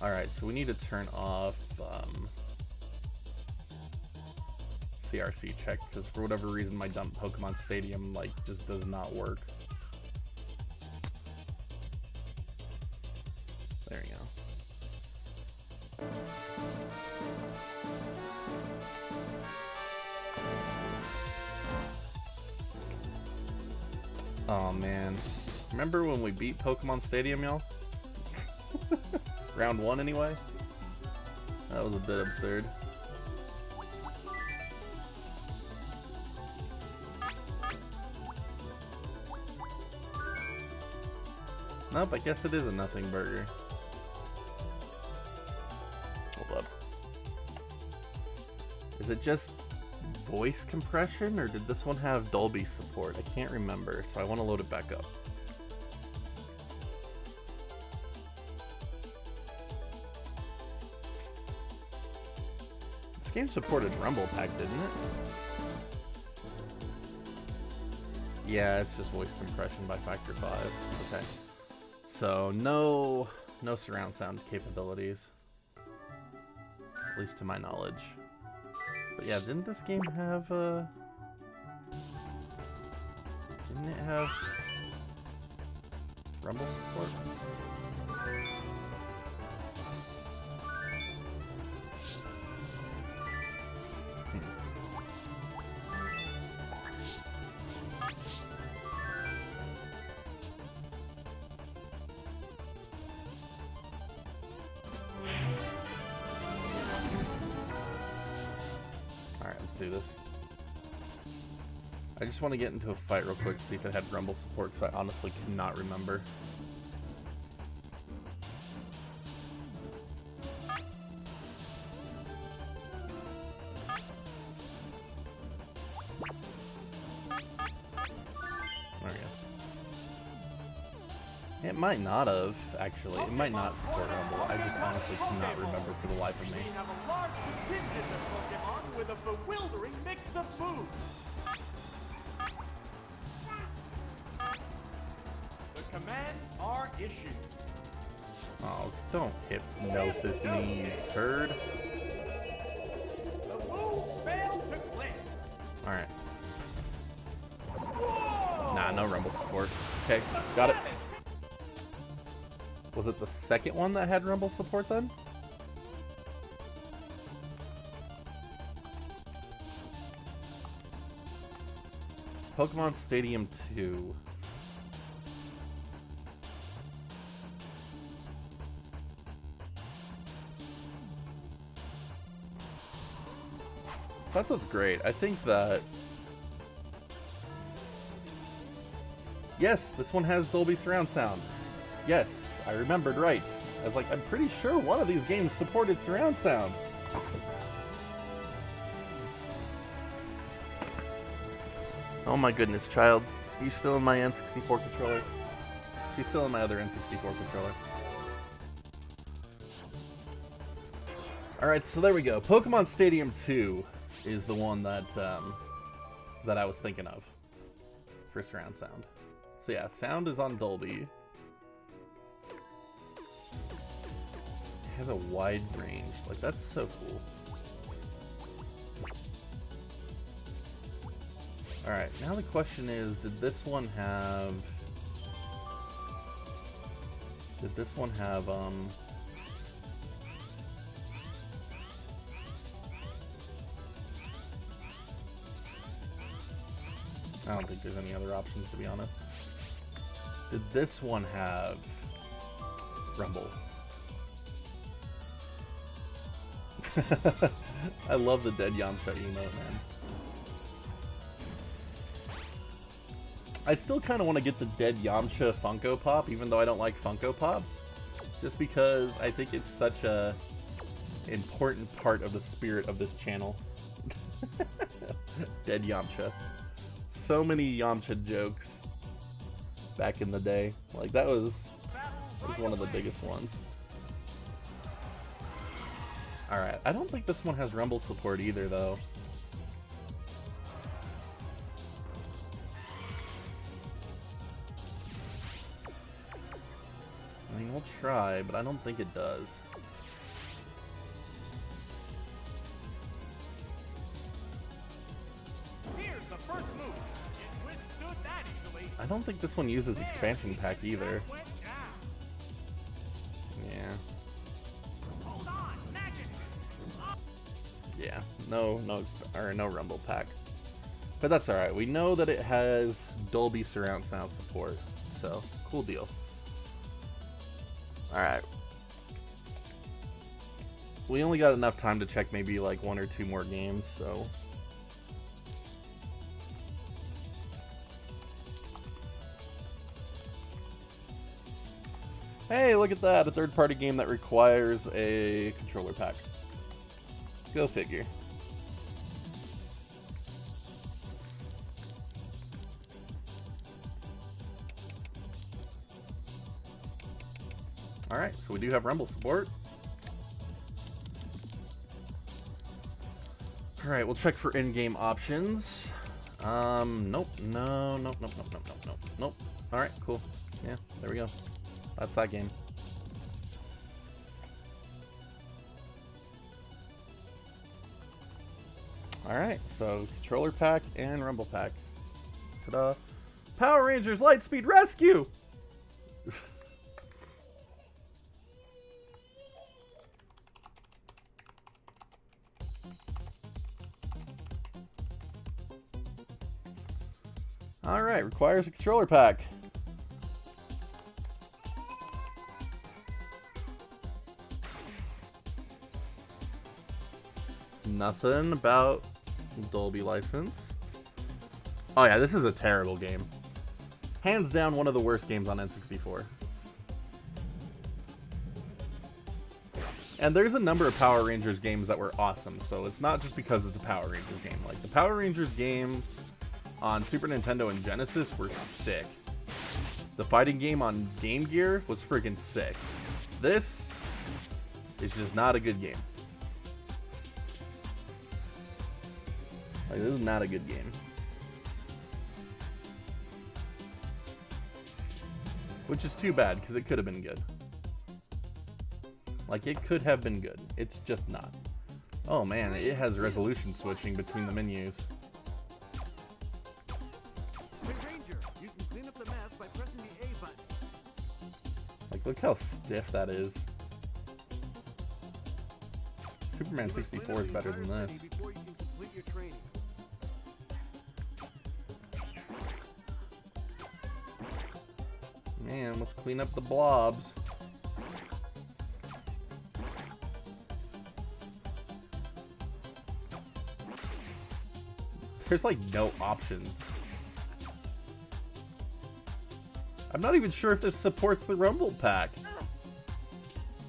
Alright, so we need to turn off CRC check, because for whatever reason my dumb PokemonStadium like just does not work. There you go. Oh man, remember when we beat PokemonStadium, y'all? Round 1 anyway? That was a bit absurd. Nope, I guess it is a nothing burger. Hold up. Is it just voice compression, or did this one have Dolby support? I can't remember, so I want to load it back up. This game supported Rumble Pack, didn't it? Yeah, it's just voice compression by factor 5. Okay. So no surround sound capabilities, at least to my knowledge. But yeah, didn't this game have didn't it have Rumble support? Do this. I just want to get into a fight real quick to see if it had Rumble support, because I honestly cannot remember. It might not have, actually. It might not support Rumble. I just honestly cannot remember for the life of me. We have a large contingent of Pokemon with a bewildering mix of foods. The commands are issued. Oh, don't hypnosis me, turd. The move failed to click. Alright. Nah, no Rumble support. Okay, got it. Was it the second one that had Rumble support then? PokemonStadium 2. That's what's great. I think that... Yes, this one has Dolby Surround Sound. Yes, I remembered right. I was like, I'm pretty sure one of these games supported surround sound. Oh my goodness, child. Are you still in my N64 controller? She's still in my other N64 controller. Alright, so there we go. PokemonStadium 2 is the one that that I was thinking of for surround sound. So yeah, sound is on Dolby. It has a wide range. Like, that's so cool. Alright, now the question is, did this one have... I don't think there's any other options, to be honest. Did this one have Rumble? I love the dead Yamcha emote, man. I still kind of want to get the dead Yamcha Funko Pop, even though I don't like Funko Pops. Just because I think it's such a important part of the spirit of this channel. Dead Yamcha. So many Yamcha jokes back in the day. Like, that was one of the biggest ones. Alright, I don't think this one has Rumble support either, though. I mean, we'll try, but I don't think it does. Here's the first move. It withstood that easily. I don't think this one uses expansion pack either. Went down. Yeah. Hold on, magic. Yeah, no Rumble pack. But that's alright. We know that it has Dolby surround sound support. So, cool deal. Alright. We only got enough time to check maybe like 1 or 2 more games, so... Hey, look at that! A third-party game that requires a controller pack. Go figure. Alright, so we do have Rumble support. Alright, we'll check for in-game options. Nope. Nope. Alright, cool. Yeah, there we go. That's that game. Alright, so controller pack and Rumble pack. Ta-da. Power Rangers Lightspeed Rescue! Alright, requires a controller pack. Nothing about Dolby license. Oh yeah, this is a terrible game. Hands down one of the worst games on N64. And there's a number of Power Rangers games that were awesome, so it's not just because it's a Power Rangers game. Like, the Power Rangers game on Super Nintendo and Genesis were sick. The fighting game on Game Gear was freaking sick. This is just not a good game. Like, this is not a good game. Which is too bad, because it could have been good. Like, it could have been good. It's just not. Oh man, it has resolution switching between the menus. Ranger, you can clean up the mess by pressing the A button. Like, look how stiff that is. Superman 64 is better than this. Before you can complete your training. Man, let's clean up the blobs. There's like no options. I'm not even sure if this supports the Rumble Pack.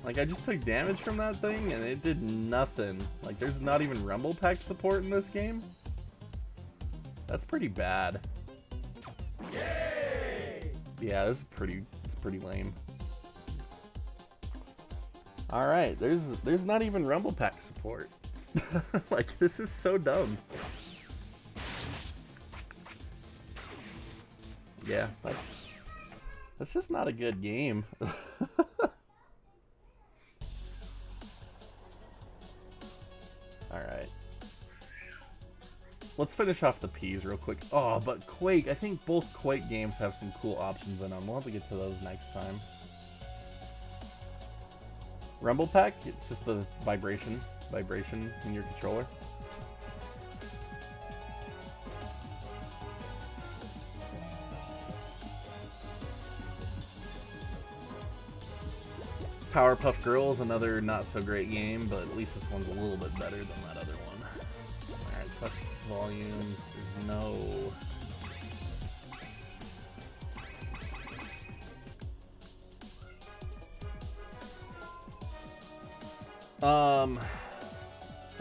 Like, I just took damage from that thing and it did nothing. Like, there's not even Rumble Pack support in this game. That's pretty bad. Yay! Yeah, it's pretty lame. All right, there's not even Rumble Pack support. Like, this is so dumb. Yeah, that's just not a good game. Alright. Let's finish off the P's real quick. Oh, but Quake, I think both Quake games have some cool options in them. We'll have to get to those next time. Rumble Pack, it's just the vibration in your controller. Powerpuff Girls, another not so great game, but at least this one's a little bit better than that other one. Alright, such volumes, there's no...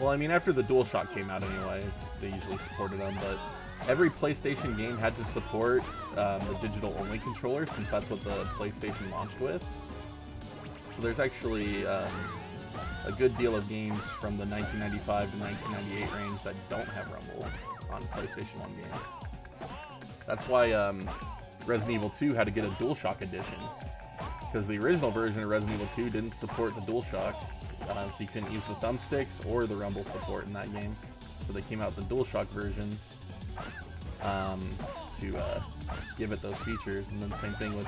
Well, I mean, after the DualShock came out anyway, they usually supported them, but every PlayStation game had to support the digital-only controller, since that's what the PlayStation launched with. So there's actually a good deal of games from the 1995 to 1998 range that don't have Rumble on PlayStation 1 games. That's why Resident Evil 2 had to get a DualShock edition, because the original version of Resident Evil 2 didn't support the DualShock, so you couldn't use the thumbsticks or the Rumble support in that game. So they came out with the DualShock version to give it those features, and then same thing with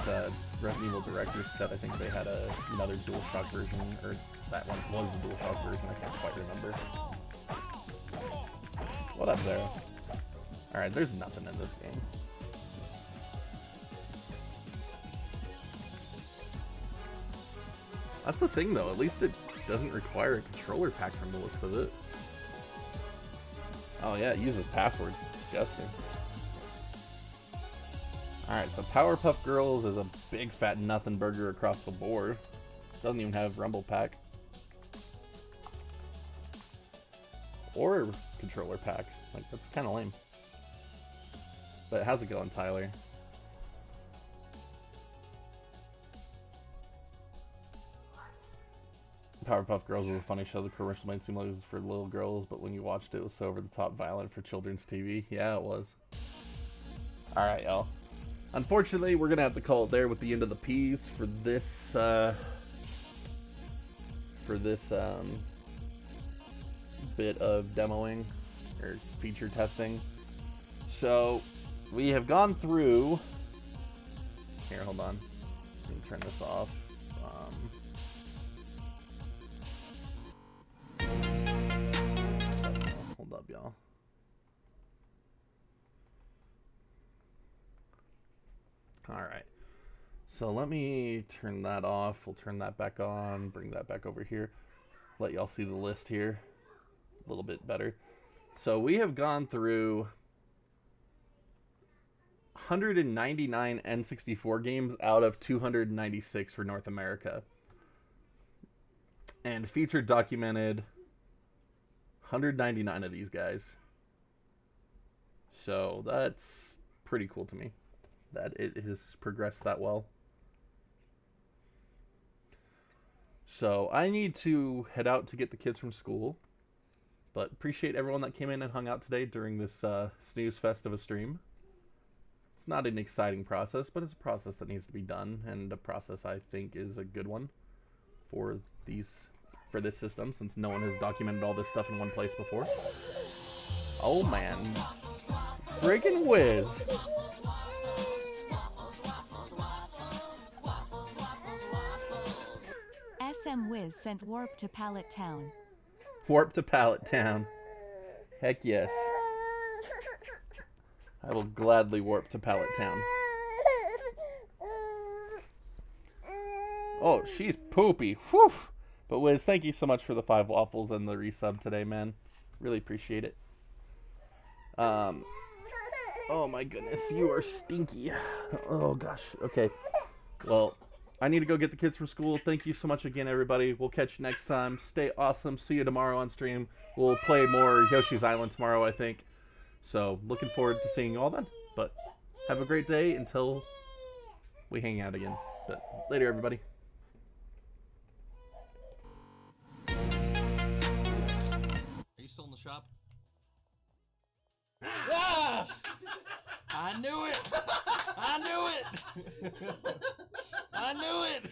Resident Evil Director's Cut. I think they had another DualShock version, or that one was the DualShock version, I can't quite remember. What up, Zero? Alright, there's nothing in this game. That's the thing though, at least it doesn't require a controller pack from the looks of it. Oh yeah, it uses passwords, disgusting. Alright, so Powerpuff Girls is a big fat nothing burger across the board. Doesn't even have Rumble Pack. Or controller pack. Like, that's kind of lame. But how's it going, Tyler? Powerpuff Girls was a funny show. The commercial made it seem like it was for little girls, but when you watched it, it was so over-the-top violent for children's TV. Yeah, it was. Alright, y'all. Unfortunately, we're going to have to call it there with the end of the P's for this, bit of demoing, or feature testing. So, we have gone through... Here, hold on. Let me turn this off. Hold up, y'all. Alright, so let me turn that off. We'll turn that back on, bring that back over here. Let y'all see the list here a little bit better. So we have gone through 199 N64 games out of 296 for North America. And featured documented 199 of these guys. So that's pretty cool to me. that it has progressed that well. So I need to head out to get the kids from school, but appreciate everyone that came in and hung out today during this snooze fest of a stream. It's not an exciting process, but it's a process that needs to be done, and a process I think is a good one for this system, since no one has documented all this stuff in one place before. Oh man, friggin' whiz! SM Wiz sent Warp to Pallet Town. Warp to Pallet Town. Heck yes. I will gladly warp to Pallet Town. Oh, she's poopy. Whew! But Wiz, thank you so much for the 5 waffles and the resub today, man. Really appreciate it. Oh my goodness, you are stinky. Oh gosh. Okay. Well, I need to go get the kids from school. Thank you so much again, everybody. We'll catch you next time. Stay awesome. See you tomorrow on stream. We'll play more Yoshi's Island tomorrow, I think. So, looking forward to seeing you all then. But have a great day until we hang out again. But later, everybody. Are you still in the shop? Ah! I knew it! I knew it! I knew it!